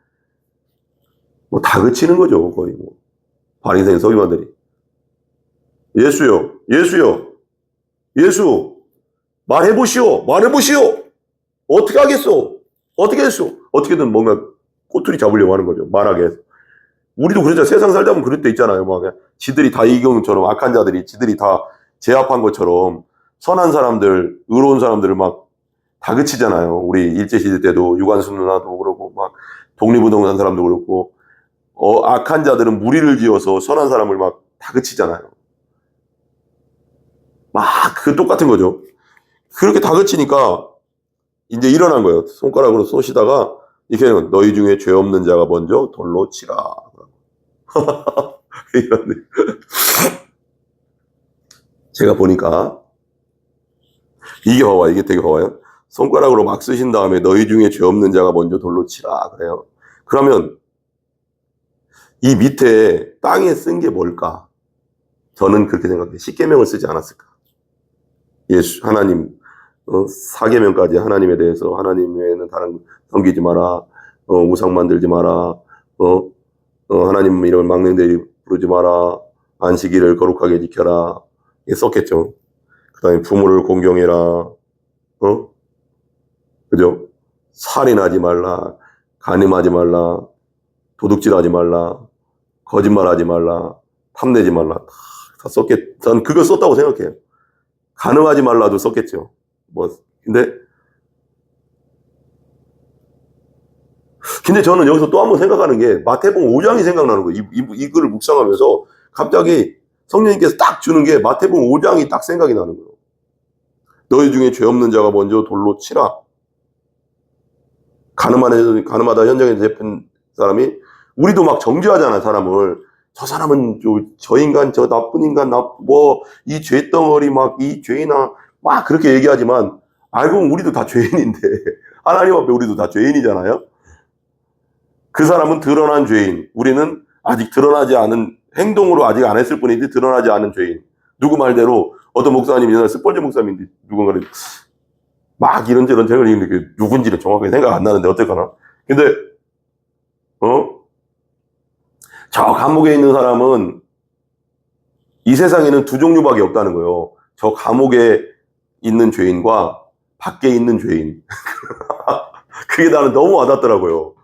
뭐 다그치는 거죠, 거의 뭐. 바리새인 서기관들이. 예수요, 예수요, 예수, 말해보시오, 말해보시오. 어떻게 하겠소? 어떻게 했소? 어떻게든 뭔가 꼬투리 잡으려고 하는 거죠. 말하게 해서. 우리도 그러자 세상 살다 보면 그럴 때 있잖아요. 막 지들이 다 이경처럼 악한 자들이 지들이 다 제압한 것처럼 선한 사람들, 의로운 사람들을 막 다그치잖아요. 우리 일제시대 때도 유관순 누나도 그러고 막 독립운동한 사람도 그렇고 악한 자들은 무리를 지어서 선한 사람을 막 다그치잖아요. 막 그 똑같은 거죠. 그렇게 다그치니까 이제 일어난 거예요. 손가락으로 쏘시다가 이렇게 너희 중에 죄 없는 자가 먼저 돌로 치라. 이런데 제가 보니까 이게 봐봐, 이게 되게 봐봐요. 손가락으로 막 쓰신 다음에 너희 중에 죄 없는 자가 먼저 돌로 치라 그래요. 그러면 이 밑에 땅에 쓴 게 뭘까? 저는 그렇게 생각해요. 십계명을 쓰지 않았을까? 예수 하나님 사계명까지 하나님에 대해서 하나님 외에는 다른 섬기지 마라. 우상 만들지 마라. 하나님 이름을 망령되이 부르지 마라. 안식일을 거룩하게 지켜라. 이게 썼겠죠. 그 다음에 부모를 공경해라. 그죠? 살인하지 말라. 간음하지 말라. 도둑질하지 말라. 거짓말하지 말라. 탐내지 말라. 다 썼겠. 전 그거 썼다고 생각해요. 간음하지 말라도 썼겠죠. 근데 저는 여기서 또 한 번 생각하는 게 마태복음 5장이 생각나는 거예요. 이 글을 묵상하면서 갑자기 성령님께서 딱 주는 게 마태복음 5장이 딱 생각이 나는 거예요. 너희 중에 죄 없는 자가 먼저 돌로 치라. 가늠하다 현장에 잡힌 사람이 우리도 막 정죄하잖아요, 사람을. 저 사람은 저 인간, 저 나쁜 인간, 이 죄덩어리 이 죄인아 막 그렇게 얘기하지만 알고 보면 우리도 다 죄인인데 하나님 앞에 우리도 다 죄인이잖아요. 그 사람은 드러난 죄인, 우리는 아직 드러나지 않은 행동으로 아직 안 했을 뿐이지 드러나지 않은 죄인. 누구 말대로 어떤 목사님이 옛날에 스펄저 목사님인데 누군가를 막 이런저런 책을 읽는데 누군지는 정확하게 생각 안 나는데 어떡하나. 근데 저 감옥에 있는 사람은 이 세상에는 두 종류밖에 없다는 거예요. 저 감옥에 있는 죄인과 밖에 있는 죄인. 그게 나는 너무 와닿더라고요.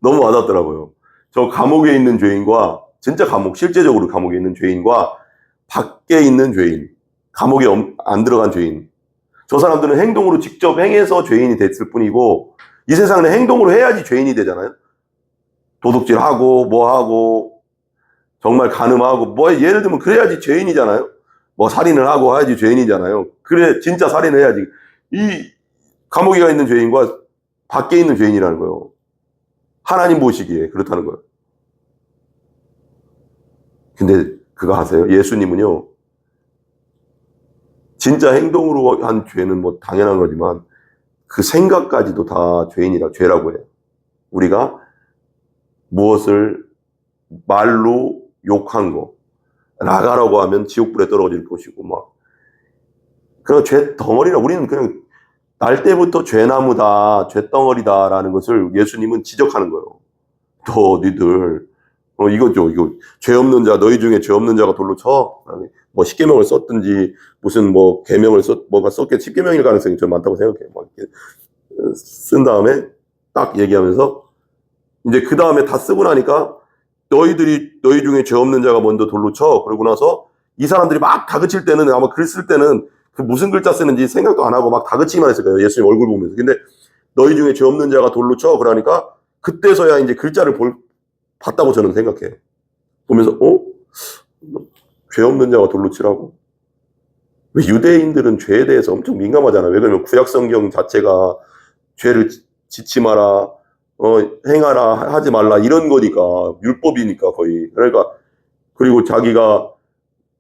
너무 와닿더라고요. 저 감옥에 있는 죄인과 진짜 실제적으로 감옥에 있는 죄인과 밖에 있는 죄인, 감옥에 안 들어간 죄인. 저 사람들은 행동으로 직접 행해서 죄인이 됐을 뿐이고 이 세상은 행동으로 해야지 죄인이 되잖아요. 도둑질하고 하고 정말 간음하고 예를 들면 그래야지 죄인이잖아요. 살인을 하고 해야지 죄인이잖아요. 그래 진짜 살인을 해야지. 이 감옥에 가 있는 죄인과 밖에 있는 죄인이라는 거예요. 하나님 보시기에 그렇다는 거예요. 근데 그거 아세요? 예수님은요, 진짜 행동으로 한 죄는 당연한 거지만 그 생각까지도 다 죄라고 해요. 우리가 무엇을 말로 욕한 거, 나가라고 하면 지옥불에 떨어질 것이고 그런 죄 덩어리라. 우리는 그냥 날 때부터 죄나무다, 죄덩어리다라는 것을 예수님은 지적하는 거예요. 니들 이거죠. 이거 죄 없는 자, 너희 중에 죄 없는 자가 돌로 쳐. 십계명을 썼든지 무슨 계명을 십계명일 가능성이 좀 많다고 생각해요. 이렇게 쓴 다음에 딱 얘기하면서 이제 그 다음에 다 쓰고 나니까 너희 중에 죄 없는 자가 먼저 돌로 쳐. 그러고 나서 이 사람들이 막 다그칠 때는 아마 글 쓸 때는 그 무슨 글자 쓰는지 생각도 안 하고 막 다그치기만 했을 거예요. 예수님 얼굴 보면서. 근데 너희 중에 죄 없는 자가 돌로 쳐. 그러니까 그때서야 이제 글자를 봤다고 저는 생각해요. 보면서 죄 없는 자가 돌로 치라고? 왜 유대인들은 죄에 대해서 엄청 민감하잖아요. 왜 그러면 구약 성경 자체가 죄를 짓지 마라, 행하라, 하지 말라 이런 거니까, 율법이니까 거의. 그러니까 그리고 자기가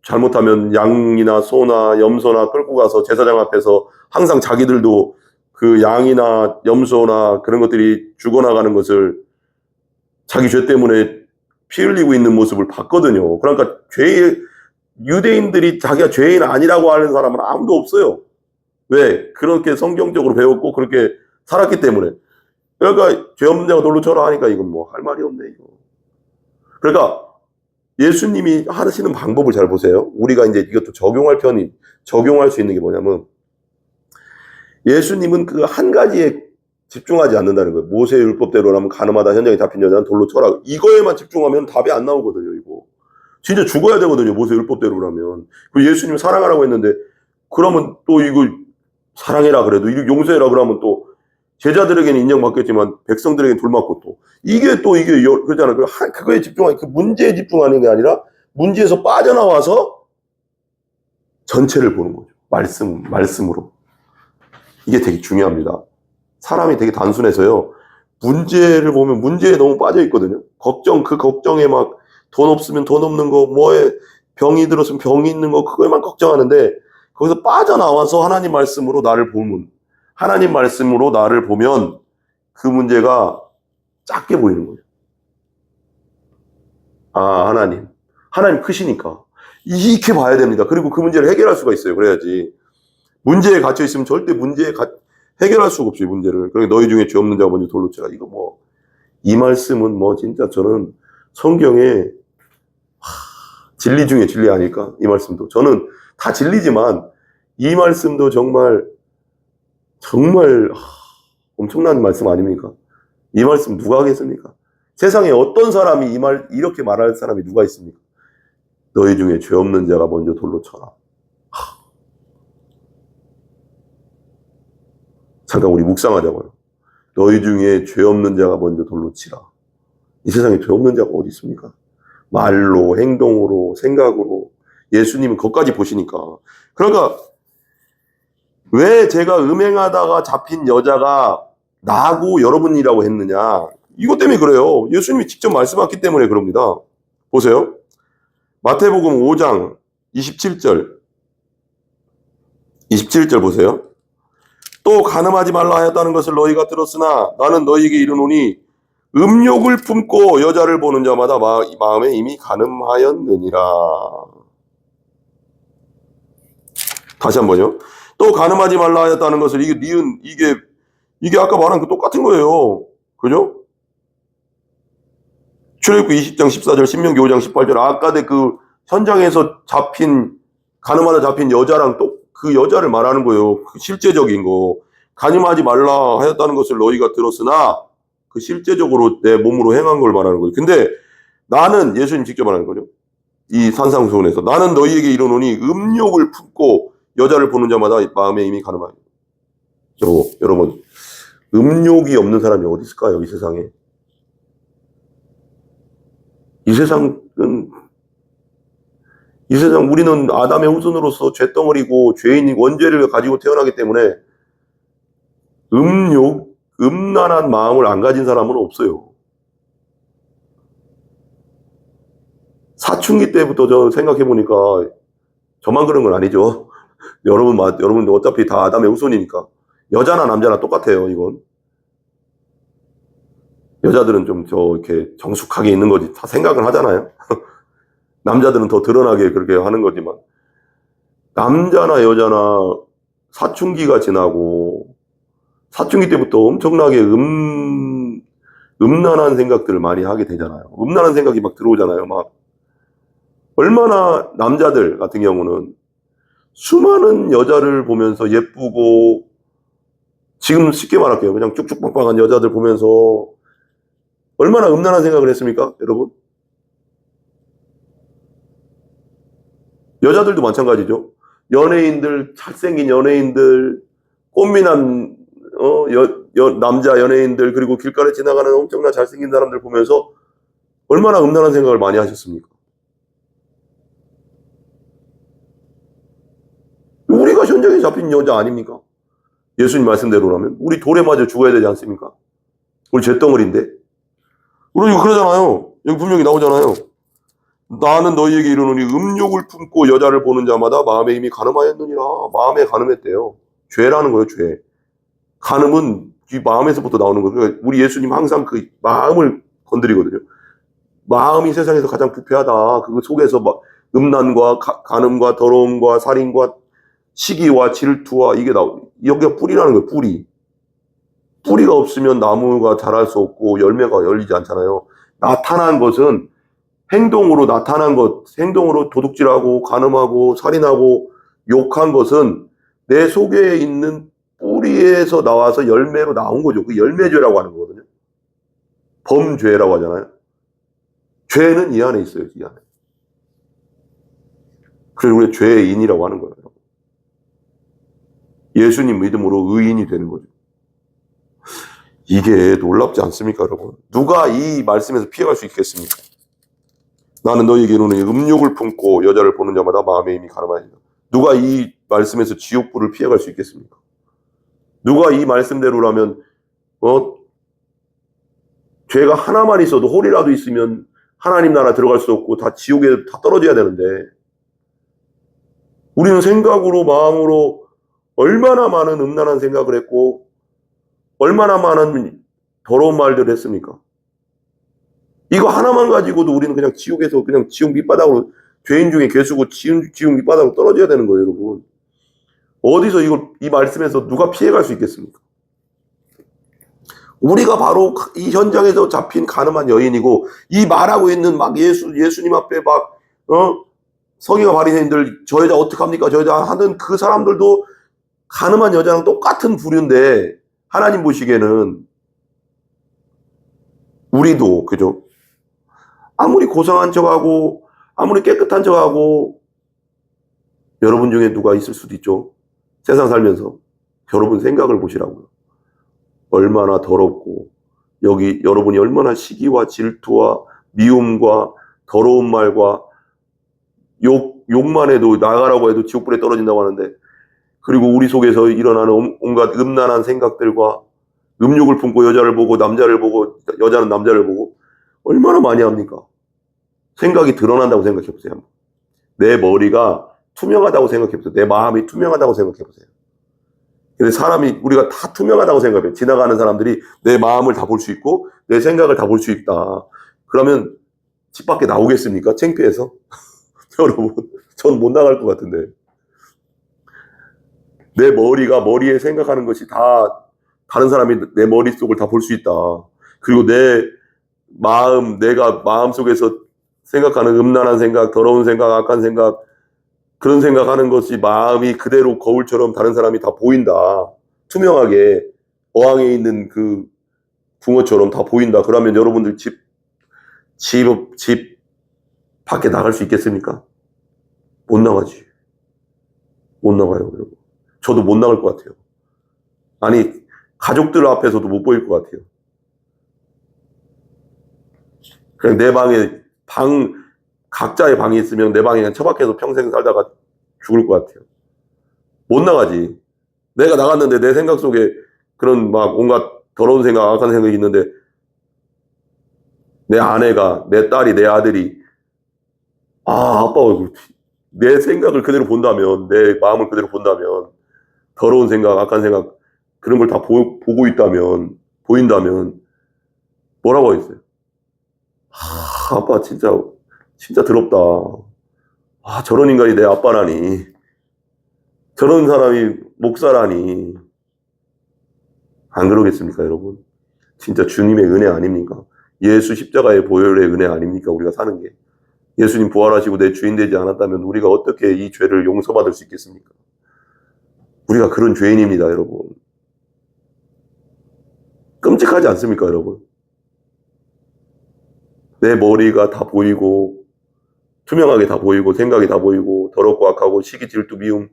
잘못하면 양이나 소나 염소나 끌고 가서 제사장 앞에서 항상 자기들도 그 양이나 염소나 그런 것들이 죽어나가는 것을 자기 죄 때문에 피 흘리고 있는 모습을 봤거든요. 그러니까 유대인들이 자기가 죄인 아니라고 하는 사람은 아무도 없어요. 왜? 그렇게 성경적으로 배웠고 그렇게 살았기 때문에. 그러니까 죄 없는 자가 돌로 쳐라 하니까 이건 뭐 할 말이 없네 이거. 그러니까 예수님이 하시는 방법을 잘 보세요. 우리가 이제 이것도 적용할 수 있는 게 뭐냐면, 예수님은 그 한 가지에 집중하지 않는다는 거예요. 모세의 율법대로라면 가늠하다 현장에 잡힌 여자는 돌로 쳐라. 이거에만 집중하면 답이 안 나오거든요, 이거. 진짜 죽어야 되거든요, 모세 율법대로라면. 그리고 예수님 사랑하라고 했는데, 그러면 또 이거 사랑해라 그래도, 이거 용서해라 그러면 또 제자들에게는 인정받겠지만 백성들에게는 돌 맞고 또 이게 그러잖아요. 그거에 집중하는, 그 문제에 집중하는 게 아니라 문제에서 빠져나와서 전체를 보는 거죠. 말씀으로. 이게 되게 중요합니다. 사람이 되게 단순해서요. 문제를 보면 문제에 너무 빠져 있거든요. 그 걱정에 막 돈 없으면 돈 없는 거, 뭐에 병이 들었으면 병이 있는 거, 그거에만 걱정하는데, 거기서 빠져나와서 하나님 말씀으로 나를 보면 그 문제가 작게 보이는 거예요. 아, 하나님 크시니까 이렇게 봐야 됩니다. 그리고 그 문제를 해결할 수가 있어요. 그래야지. 문제에 갇혀 있으면 절대 해결할 수가 없어요, 문제를. 그러니까 너희 중에 죄 없는 자가 먼저 돌로 치라. 이거 이 말씀은 진짜 저는 성경에 진리 중에 진리 아닐까? 이 말씀도. 저는 다 진리지만 이 말씀도 정말 엄청난 말씀 아닙니까? 이 말씀 누가 하겠습니까? 세상에 어떤 사람이 이렇게 말할 사람이 누가 있습니까? 너희 중에 죄 없는 자가 먼저 돌로 쳐라. 잠깐 우리 묵상하자고요. 너희 중에 죄 없는 자가 먼저 돌로 치라. 이 세상에 죄 없는 자가 어디 있습니까? 말로, 행동으로, 생각으로. 예수님은 그것까지 보시니까. 그러니까 왜 제가 음행하다가 잡힌 여자가 나하고 여러분이라고 했느냐. 이것 때문에 그래요. 예수님이 직접 말씀하셨기 때문에 그럽니다. 보세요. 마태복음 5장 27절 보세요. 또 가늠하지 말라 하였다는 것을 너희가 들었으나 나는 너희에게 이르노니 음욕을 품고 여자를 보는 자마다 마음에 이미 가늠하였느니라. 다시 한번요. 또 가늠하지 말라 하였다는 것을 이게 아까 말한 그 똑같은 거예요. 그죠? 출애굽기 20장 14절, 신명기 5장 18절, 아까 그 현장에서 가늠하다 잡힌 여자랑 또 그 여자를 말하는 거예요. 그 실제적인 거. 가늠하지 말라 하였다는 것을 너희가 들었으나 그 실제적으로 내 몸으로 행한 걸 말하는 거예요. 근데 나는, 예수님 직접 말하는 거죠. 이 산상수훈에서 나는 너희에게 이르노니 음욕을 품고 여자를 보는 자마다 마음에 이미 가늠하니. 여러분, 음욕이 없는 사람이 어디 있을까요? 이 세상에. 이 세상 우리는 아담의 후손으로서 죄덩어리고 죄인 원죄를 가지고 태어나기 때문에 음란한 마음을 안 가진 사람은 없어요. 사춘기 때부터 저 생각해보니까 저만 그런 건 아니죠. 여러분도 어차피 다 아담의 후손이니까. 여자나 남자나 똑같아요, 이건. 여자들은 좀 이렇게 정숙하게 있는 거지. 다 생각을 하잖아요. 남자들은 더 드러나게 그렇게 하는 거지만. 남자나 여자나 사춘기가 지나고, 사춘기 때부터 엄청나게 음란한 생각들을 많이 하게 되잖아요. 음란한 생각이 막 들어오잖아요. 얼마나 남자들 같은 경우는 수많은 여자를 보면서 예쁘고, 지금 쉽게 말할게요. 그냥 쭉쭉빵빵한 여자들 보면서 얼마나 음란한 생각을 했습니까, 여러분? 여자들도 마찬가지죠. 잘생긴 연예인들, 꽃미남, 남자 연예인들, 그리고 길가에 지나가는 엄청나 잘생긴 사람들 보면서 얼마나 음란한 생각을 많이 하셨습니까? 현장에 잡힌 여자 아닙니까? 예수님 말씀대로라면 우리 돌에 맞아 죽어야 되지 않습니까? 우리 죄덩어리인데. 우리 이거 그러잖아요. 여기 분명히 나오잖아요. 나는 너희에게 이르노니 음욕을 품고 여자를 보는 자마다 마음에 이미 간음하였느니라. 마음에 간음했대요. 죄라는 거예요, 죄. 간음은 이 마음에서부터 나오는 거예요. 그러니까 우리 예수님 항상 그 마음을 건드리거든요. 마음이 세상에서 가장 부패하다. 그 속에서 막 음란과 간음과 더러움과 살인과 시기와 질투와 이게 여기가 뿌리라는 거예요, 뿌리. 뿌리가 없으면 나무가 자랄 수 없고 열매가 열리지 않잖아요. 나타난 것은 행동으로 나타난 것, 행동으로 도둑질하고 간음하고 살인하고 욕한 것은 내 속에 있는 뿌리에서 나와서 열매로 나온 거죠. 그 열매죄라고 하는 거거든요. 범죄라고 하잖아요. 죄는 이 안에 있어요, 이 안에. 그래서 우리가 죄인이라고 하는 거예요. 예수님 믿음으로 의인이 되는 거죠. 이게 놀랍지 않습니까, 여러분? 누가 이 말씀에서 피해갈 수 있겠습니까? 나는 너희에게 이르노니 음욕을 품고 여자를 보는 자마다 마음에 이미 간음하니라. 누가 이 말씀에서 지옥불을 피해갈 수 있겠습니까? 누가 이 말씀대로라면 죄가 하나만 있어도 홀이라도 있으면 하나님 나라 들어갈 수 없고 다 지옥에 다 떨어져야 되는데 우리는 생각으로 마음으로 얼마나 많은 음란한 생각을 했고 얼마나 많은 더러운 말들을 했습니까? 이거 하나만 가지고도 우리는 그냥 지옥에서 그냥 지옥 밑바닥으로 죄인 중에 괴수고 지옥 밑바닥으로 떨어져야 되는 거예요, 여러분. 어디서 이 말씀에서 누가 피해갈 수 있겠습니까? 우리가 바로 이 현장에서 잡힌 가늠한 여인이고 이 말하고 있는 막 예수님 앞에 막 서기관 바리새인들 저 여자 어떡합니까? 저 여자 하는 그 사람들도 가늠한 여자랑 똑같은 부류인데 하나님 보시기에는 우리도 그죠? 아무리 고상한 척하고 아무리 깨끗한 척하고 여러분 중에 누가 있을 수도 있죠. 세상 살면서 여러분 생각을 보시라고요. 얼마나 더럽고 여러분이 얼마나 시기와 질투와 미움과 더러운 말과 욕만 해도 나가라고 해도 지옥불에 떨어진다고 하는데 그리고 우리 속에서 일어나는 온갖 음란한 생각들과 음욕을 품고 여자를 보고 남자를 보고 여자는 남자를 보고 얼마나 많이 합니까? 생각이 드러난다고 생각해 보세요. 내 머리가 투명하다고 생각해 보세요. 내 마음이 투명하다고 생각해 보세요. 근데 우리가 다 투명하다고 생각해요. 지나가는 사람들이 내 마음을 다 볼 수 있고 내 생각을 다 볼 수 있다. 그러면 집 밖에 나오겠습니까? 창피해서? 여러분, 전 못 나갈 것 같은데. 내 머리에 생각하는 것이 다 다른 사람이 내 머릿속을 다 볼 수 있다. 그리고 내 내가 마음속에서 생각하는 음란한 생각, 더러운 생각, 악한 생각, 그런 생각하는 것이 마음이 그대로 거울처럼 다른 사람이 다 보인다. 투명하게 어항에 있는 그 붕어처럼 다 보인다. 그러면 여러분들 집 밖에 나갈 수 있겠습니까? 못 나가지. 못 나가요, 여러분. 저도 못 나갈 것 같아요. 아니, 가족들 앞에서도 못 보일 것 같아요. 그냥 내 방에 각자의 방이 있으면 내 방에 그냥 처박혀서 평생 살다가 죽을 것 같아요. 못 나가지. 내가 나갔는데 내 생각 속에 그런 막 온갖 더러운 생각, 악한 생각이 있는데 내 아내가, 내 딸이, 내 아들이 아빠 내 생각을 그대로 본다면, 내 마음을 그대로 본다면 더러운 생각, 악한 생각 그런 걸 다 보고 있다면, 보인다면 뭐라고 하겠어요? 아빠 진짜 더럽다. 저런 인간이 내 아빠라니. 저런 사람이 목사라니. 안 그러겠습니까, 여러분? 진짜 주님의 은혜 아닙니까? 예수 십자가의 보혈의 은혜 아닙니까? 우리가 사는 게. 예수님 부활하시고 내 주인 되지 않았다면 우리가 어떻게 이 죄를 용서받을 수 있겠습니까? 우리가 그런 죄인입니다, 여러분. 끔찍하지 않습니까, 여러분? 내 머리가 다 보이고 투명하게 다 보이고 생각이 다 보이고 더럽고 악하고 시기 질투 미움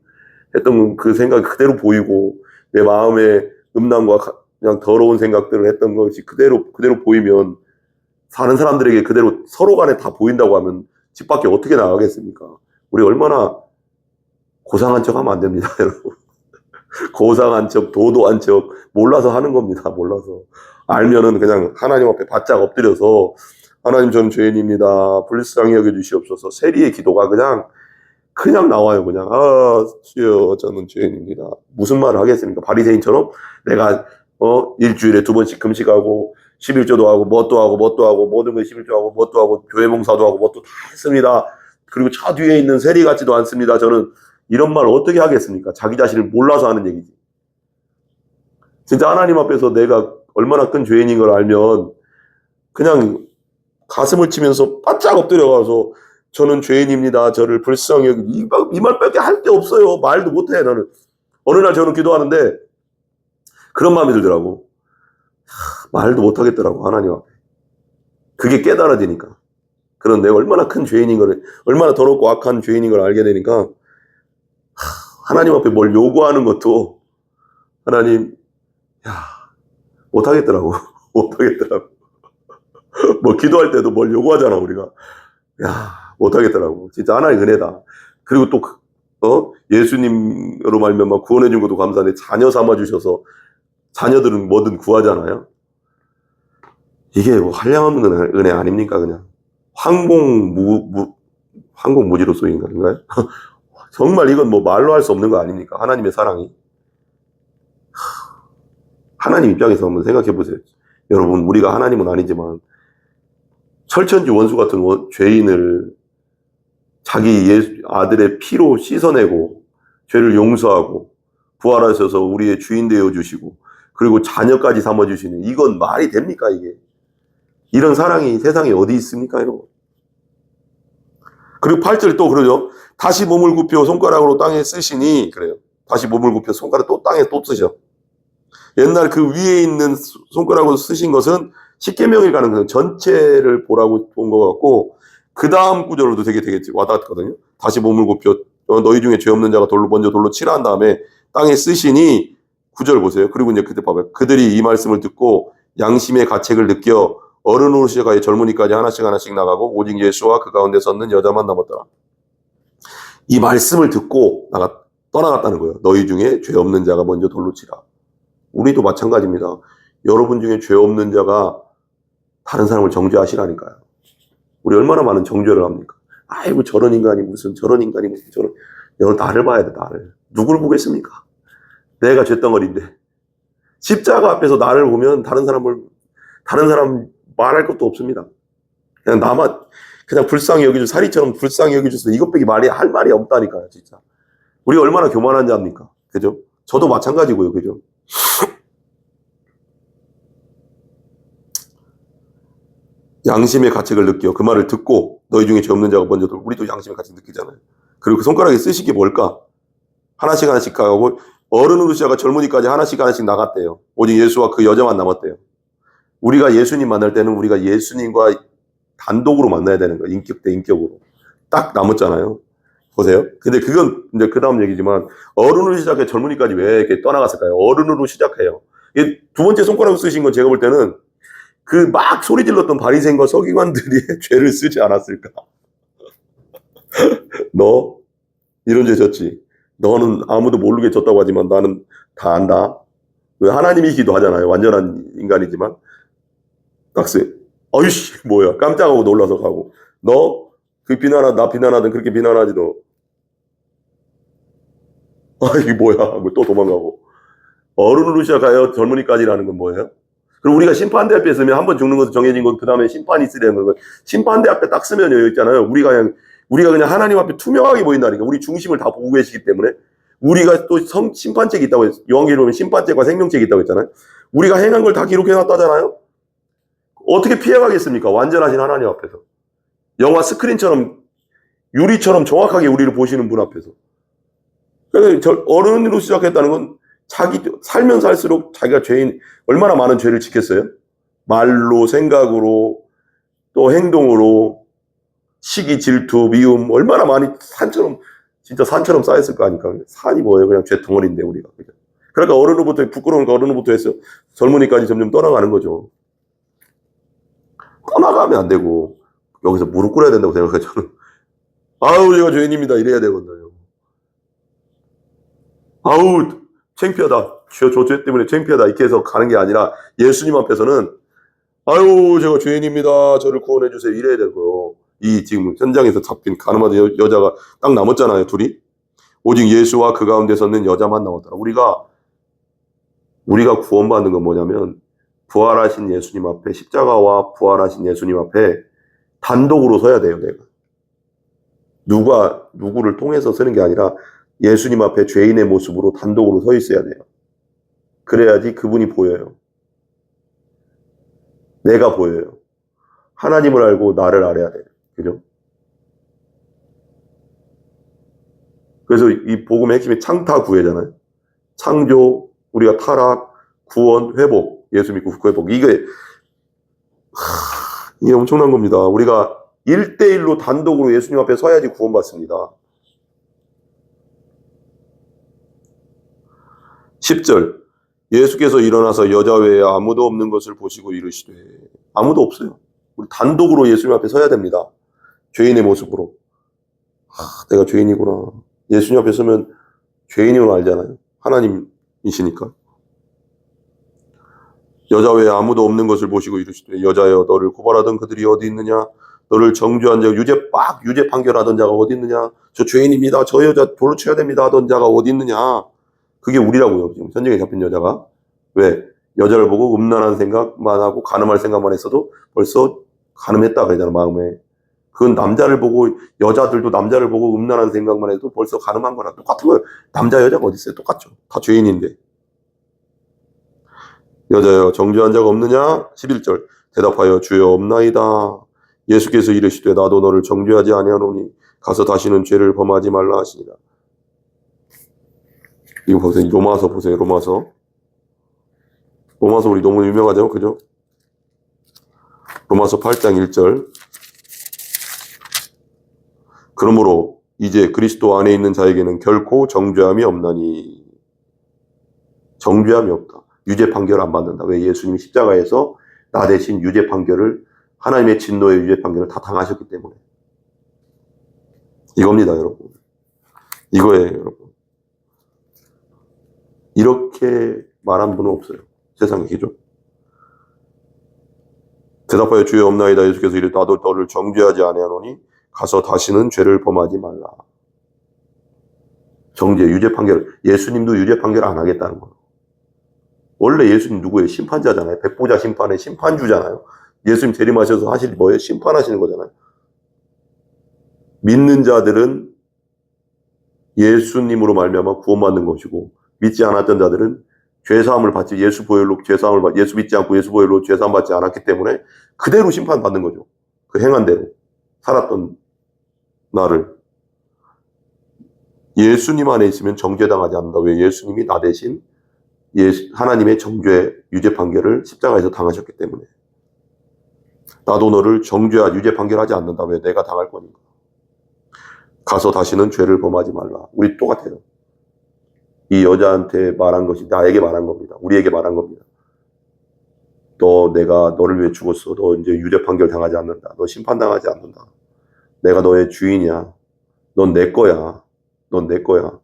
했던 그 생각이 그대로 보이고 내 마음에 음란과 그냥 더러운 생각들을 했던 것이 그대로 보이면 사는 사람들에게 그대로 서로 간에 다 보인다고 하면 집 밖에 어떻게 나가겠습니까? 우리 얼마나 고상한 척 하면 안 됩니다, 여러분. 고상한 척, 도도한 척, 몰라서 하는 겁니다, 몰라서. 알면은 그냥 하나님 앞에 바짝 엎드려서, 하나님 저는 죄인입니다. 불쌍히 여겨주시옵소서. 세리의 기도가 그냥 나와요, 그냥. 주여, 저는 죄인입니다. 무슨 말을 하겠습니까? 바리새인처럼 내가, 일주일에 2번씩 금식하고, 11조도 하고, 뭣도 하고, 모든 걸 11조 하고, 뭣도 하고, 교회 봉사도 하고, 뭣도 다 했습니다. 그리고 차 뒤에 있는 세리 같지도 않습니다. 저는 이런 말 어떻게 하겠습니까? 자기 자신을 몰라서 하는 얘기지. 진짜 하나님 앞에서 내가 얼마나 큰 죄인인 걸 알면, 그냥 가슴을 치면서 바짝 엎드려가서, 저는 죄인입니다. 저를 불쌍히 여기 이 말밖에 할 게 없어요. 말도 못해 나는. 어느 날 저는 기도하는데 그런 마음이 들더라고. 말도 못하겠더라고 하나님 앞에. 그게 깨달아지니까. 그런 내가 얼마나 큰 죄인인 걸, 얼마나 더럽고 악한 죄인인 걸 알게 되니까 하나님 앞에 뭘 요구하는 것도 하나님 못하겠더라고. 못하겠더라고. 뭐 기도할 때도 뭘 요구하잖아 우리가. 못하겠더라고. 진짜 하나의 은혜다. 그리고 또 예수님으로 말미암아 구원해 준 것도 감사한데 자녀 삼아 주셔서 자녀들은 뭐든 구하잖아요. 이게 뭐 한량없는 은혜 아닙니까? 그냥 항공무지로소인가요? 정말 이건 뭐 말로 할 수 없는 거 아닙니까? 하나님의 사랑이. 하나님 입장에서 한번 생각해 보세요. 여러분, 우리가 하나님은 아니지만 철천지 원수 같은 죄인을 자기 아들의 피로 씻어내고 죄를 용서하고 부활하셔서 우리의 주인 되어 주시고 그리고 자녀까지 삼아 주시는, 이건 말이 됩니까 이게? 이런 사랑이 세상에 어디 있습니까 여러분? 그리고 8절 또 그러죠. 다시 몸을 굽혀 손가락으로 땅에 쓰시니, 그래요. 다시 몸을 굽혀 손가락 또 땅에 또 쓰셔. 옛날 그 위에 있는 손가락으로 쓰신 것은 십계명에 가는 그 전체를 보라고 본 것 같고, 그 다음 구절로도 되게 와닿았거든요. 다시 몸을 굽혀 너희 중에 죄 없는 자가 먼저 돌로 치라 한 다음에 땅에 쓰시니, 구절 보세요. 그리고 이제 그때 봐봐요. 그들이 이 말씀을 듣고 양심의 가책을 느껴 어른으로 시작하여 젊은이까지 하나씩 나가고 오직 예수와 그 가운데 섰는 여자만 남았더라. 이 말씀을 듣고 떠나갔다는 거예요. 너희 중에 죄 없는 자가 먼저 돌로 치라. 우리도 마찬가지입니다. 여러분 중에 죄 없는 자가 다른 사람을 정죄하시라니까요. 우리 얼마나 많은 정죄를 합니까? 아이고 저런 인간이 무슨 저런. 여러분 나를 봐야 돼, 나를. 누굴 보겠습니까? 내가 죄덩어리인데. 십자가 앞에서 나를 보면 다른 사람 말할 것도 없습니다. 그냥 나만 그냥 불쌍히 여겨주셔서, 사리처럼 불쌍히 여겨주셔서 이것밖에 할 말이 없다니까요, 진짜. 우리가 얼마나 교만한 자입니까? 그죠? 저도 마찬가지고요, 그죠? 양심의 가책을 느껴 그 말을 듣고 너희 중에 죄 없는 자가 먼저 돌. 우리도 양심의 가책 느끼잖아요. 그리고 그 손가락에 쓰시기 뭘까? 하나씩 가고 어른으로 시작하 젊은이까지 하나씩 나갔대요. 오직 예수와 그 여자만 남았대요. 우리가 예수님 만날 때는 우리가 예수님과 단독으로 만나야 되는 거예요. 인격 대 인격으로. 딱 남았잖아요. 보세요. 근데 그건 이제 그 다음 얘기지만, 어른으로 시작해 젊은이까지 왜 이렇게 떠나갔을까요? 어른으로 시작해요. 두 번째 손가락으로 쓰신 건 제가 볼 때는 그 막 소리 질렀던 바리새인과 서기관들이 죄를 쓰지 않았을까? 너 이런 죄 졌지. 너는 아무도 모르게 졌다고 하지만 나는 다 안다. 왜 하나님이기도 하잖아요. 완전한 인간이지만. 딱스. 어이씨 뭐야. 깜짝하고 놀라서 가고. 너 그 나 비난하든 그렇게 비난하지 너. 이게 뭐야 하고 또 도망가고. 어른으로 시작하여 젊은이까지라는 건 뭐예요? 그리고 우리가 심판대 앞에 있으면 한 번 죽는 것은 정해진 것, 그 다음에 심판이 있으려는 거. 심판대 앞에 딱 쓰면 여기 있잖아요. 우리가 그냥 하나님 앞에 투명하게 보인다니까. 우리 중심을 다 보고 계시기 때문에. 우리가 또 심판책이 있다고 했어요. 요한계시록에 보면 심판책과 생명책이 있다고 했잖아요. 우리가 행한 걸 다 기록해놨다잖아요. 어떻게 피해가겠습니까? 완전하신 하나님 앞에서. 영화 스크린처럼, 유리처럼 정확하게 우리를 보시는 분 앞에서. 그래서 어른으로 시작했다는 건 자기 살면 살수록 자기가 얼마나 많은 죄를 지켰어요? 말로, 생각으로, 또 행동으로, 시기, 질투, 미움, 얼마나 많이 진짜 산처럼 쌓였을 거 아닙니까? 산이 뭐예요? 그냥 죄 덩어리인데, 우리가. 그러니까 부끄러운 거 어른으로부터 해서 젊은이까지 점점 떠나가는 거죠. 떠나가면 안 되고, 여기서 무릎 꿇어야 된다고 생각해요, 저는. 아우, 제가 죄인입니다. 이래야 되거든요. 아우, 창피하다. 주여, 저 죄 때문에 창피하다. 이렇게 해서 가는 게 아니라 예수님 앞에서는 아유, 제가 죄인입니다. 저를 구원해 주세요. 이래야 되고요. 이 지금 현장에서 잡힌 가늠한 여자가 딱 남았잖아요, 둘이. 오직 예수와 그 가운데 섰는 여자만 남았더라. 우리가 구원받는 건 뭐냐면 부활하신 예수님 앞에, 십자가와 부활하신 예수님 앞에 단독으로 서야 돼요, 내가. 누구를 통해서 서는 게 아니라 예수님 앞에 죄인의 모습으로 단독으로 서 있어야 돼요. 그래야지 그분이 보여요. 내가 보여요. 하나님을 알고 나를 알아야 돼요. 그죠? 그래서 이 복음의 핵심이 창타구회잖아요. 창조, 우리가 타락, 구원, 회복, 예수 믿고 회복. 이게 엄청난 겁니다. 우리가 1대1로 단독으로 예수님 앞에 서야지 구원받습니다. 10절, 예수께서 일어나서 여자 외에 아무도 없는 것을 보시고 이르시되, 아무도 없어요. 우리 단독으로 예수님 앞에 서야 됩니다. 죄인의 모습으로. 내가 죄인이구나. 예수님 앞에 서면 죄인임을 알잖아요. 하나님이시니까. 여자 외에 아무도 없는 것을 보시고 이르시되, 여자여, 너를 고발하던 그들이 어디 있느냐? 너를 정죄한 자, 유죄 판결하던 자가 어디 있느냐? 저 죄인입니다. 저 여자 돌로 쳐야 됩니다 하던 자가 어디 있느냐? 그게 우리라고요. 지금 현장에 잡힌 여자가. 왜? 여자를 보고 음란한 생각만 하고 가늠할 생각만 했어도 벌써 가늠했다 그러잖아, 마음에. 그건 남자를 보고, 여자들도 남자를 보고 음란한 생각만 해도 벌써 가늠한 거랑 똑같은 거예요. 남자 여자가 어디 있어요? 똑같죠. 다 죄인인데. 여자여, 정죄한 자가 없느냐? 11절, 대답하여 주여 없나이다. 예수께서 이르시되, 나도 너를 정죄하지 아니하노니 가서 다시는 죄를 범하지 말라 하시니라. 이거 보세요. 로마서 보세요. 로마서 우리 너무 유명하죠? 그죠? 로마서 8장 1절. 그러므로 이제 그리스도 안에 있는 자에게는 결코 정죄함이 없나니. 정죄함이 없다. 유죄 판결 안 받는다. 왜? 예수님이 십자가에서 나 대신 유죄 판결을, 하나님의 진노의 유죄 판결을 다 당하셨기 때문에. 이겁니다, 여러분. 이거예요, 여러분. 이렇게 말한 분은 없어요. 세상에, 그죠? 대답하여 주여 없나이다. 예수께서 이르되, 나도 너를 정죄하지 아니하노니 가서 다시는 죄를 범하지 말라. 정죄, 유죄 판결. 예수님도 유죄 판결 안 하겠다는 거예요. 원래 예수님 누구예요? 심판자잖아요. 백보자 심판의 심판주잖아요. 예수님 재림하셔서 하실 뭐예요? 심판하시는 거잖아요. 믿는 자들은 예수님으로 말미암아 구원받는 것이고, 믿지 않았던 자들은 죄사함을 받지, 예수 보혈로 죄사함을 받지, 예수 믿지 않고 예수 보혈로 죄사함 받지 않았기 때문에 그대로 심판받는 거죠. 그 행한 대로 살았던 나를. 예수님 안에 있으면 정죄당하지 않는다. 왜? 예수님이 나 대신 하나님의 정죄, 유죄 판결을 십자가에서 당하셨기 때문에. 나도 너를 유죄 판결하지 않는다. 왜? 내가 당할 거니까. 가서 다시는 죄를 범하지 말라. 우리 똑같아요. 이 여자한테 말한 것이 나에게 말한 겁니다. 우리에게 말한 겁니다. 내가 너를 위해 죽었어. 너 이제 유죄 판결 당하지 않는다. 너 심판당하지 않는다. 내가 너의 주인이야. 넌 내 거야. 넌 내 거야.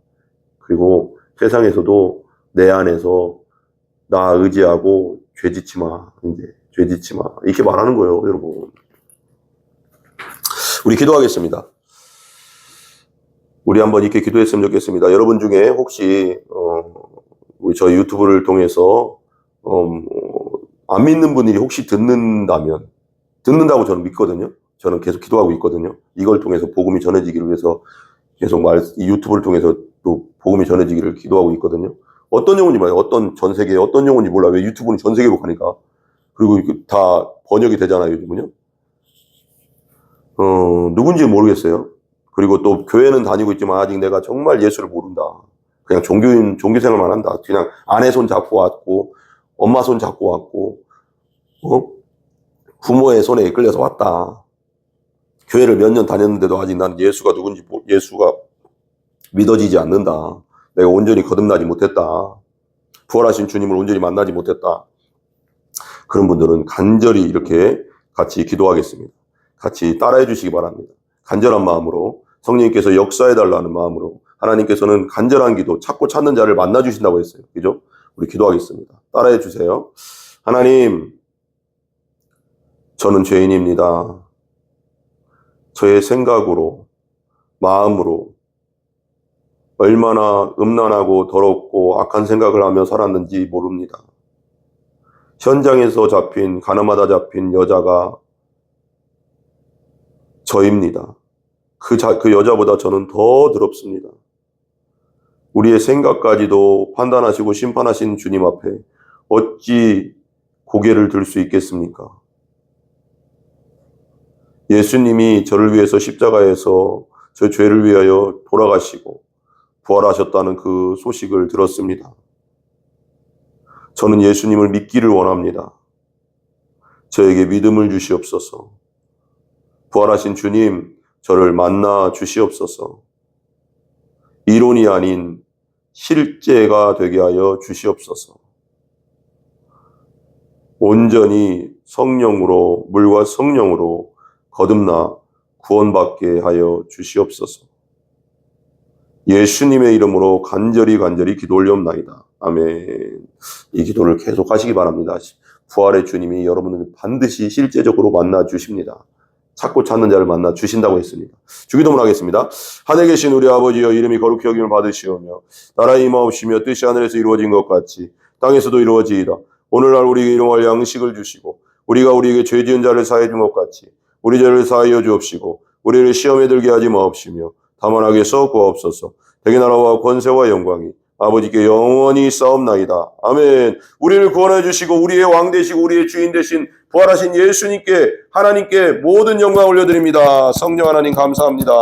그리고 세상에서도 내 안에서 나 의지하고 죄 짓지 마. 이제 죄 짓지 마. 이렇게 말하는 거예요, 여러분. 우리 기도하겠습니다. 우리 한번 이렇게 기도했으면 좋겠습니다. 여러분 중에 혹시 우리 저희 유튜브를 통해서 안 믿는 분들이 혹시 듣는다고 저는 믿거든요. 저는 계속 기도하고 있거든요. 이걸 통해서 복음이 전해지기를 위해서 계속 이 유튜브를 통해서 또 복음이 전해지기를 기도하고 있거든요. 어떤 영혼인지 몰라요. 전 세계에 어떤 영혼인지 몰라요. 왜? 유튜브는 전 세계로 가니까. 그리고 다 번역이 되잖아요, 요즘은요. 누군지 모르겠어요. 그리고 또 교회는 다니고 있지만 아직 내가 정말 예수를 모른다. 그냥 종교 생활만 한다. 그냥 아내 손 잡고 왔고, 엄마 손 잡고 왔고, 부모의 손에 이끌려서 왔다. 교회를 몇 년 다녔는데도 아직 난 예수가 믿어지지 않는다. 내가 온전히 거듭나지 못했다. 부활하신 주님을 온전히 만나지 못했다. 그런 분들은 간절히 이렇게 같이 기도하겠습니다. 같이 따라해 주시기 바랍니다. 간절한 마음으로, 성령님께서 역사해달라는 마음으로 하나님께서는 간절한 기도, 찾고 찾는 자를 만나주신다고 했어요. 그죠? 우리 기도하겠습니다. 따라해 주세요. 하나님, 저는 죄인입니다. 저의 생각으로, 마음으로 얼마나 음란하고 더럽고 악한 생각을 하며 살았는지 모릅니다. 현장에서 가늠하다 잡힌 여자가 저입니다. 그 여자보다 저는 더 더럽습니다. 우리의 생각까지도 판단하시고 심판하신 주님 앞에 어찌 고개를 들 수 있겠습니까? 예수님이 저를 위해서 십자가에서 저 죄를 위하여 돌아가시고 부활하셨다는 그 소식을 들었습니다. 저는 예수님을 믿기를 원합니다. 저에게 믿음을 주시옵소서. 부활하신 주님, 저를 만나 주시옵소서. 이론이 아닌 실제가 되게 하여 주시옵소서. 온전히 성령으로, 물과 성령으로 거듭나 구원받게 하여 주시옵소서. 예수님의 이름으로 간절히 기도 올려옵나이다. 아멘. 이 기도를 계속 하시기 바랍니다. 부활의 주님이 여러분을 반드시 실제적으로 만나 주십니다. 찾고 찾는 자를 만나 주신다고 했습니다. 주기도문 하겠습니다. 하늘에 계신 우리 아버지여, 이름이 거룩히 여김을 받으시오며 나라의 임하옵시며 뜻이 하늘에서 이루어진 것 같이 땅에서도 이루어지이다. 오늘날 우리에게 일용할 양식을 주시고 우리가 우리에게 죄 지은 자를 사해 준 것 같이 우리 죄를 사하여 주옵시고 우리를 시험에 들게 하지 마옵시며 다만 악에서 구하옵소서. 대개 나라와 권세와 영광이 아버지께 영원히 싸움나이다. 아멘. 우리를 구원해 주시고 우리의 왕 되시고 우리의 주인 되신 부활하신 예수님께, 하나님께 모든 영광을 올려드립니다. 성령 하나님 감사합니다.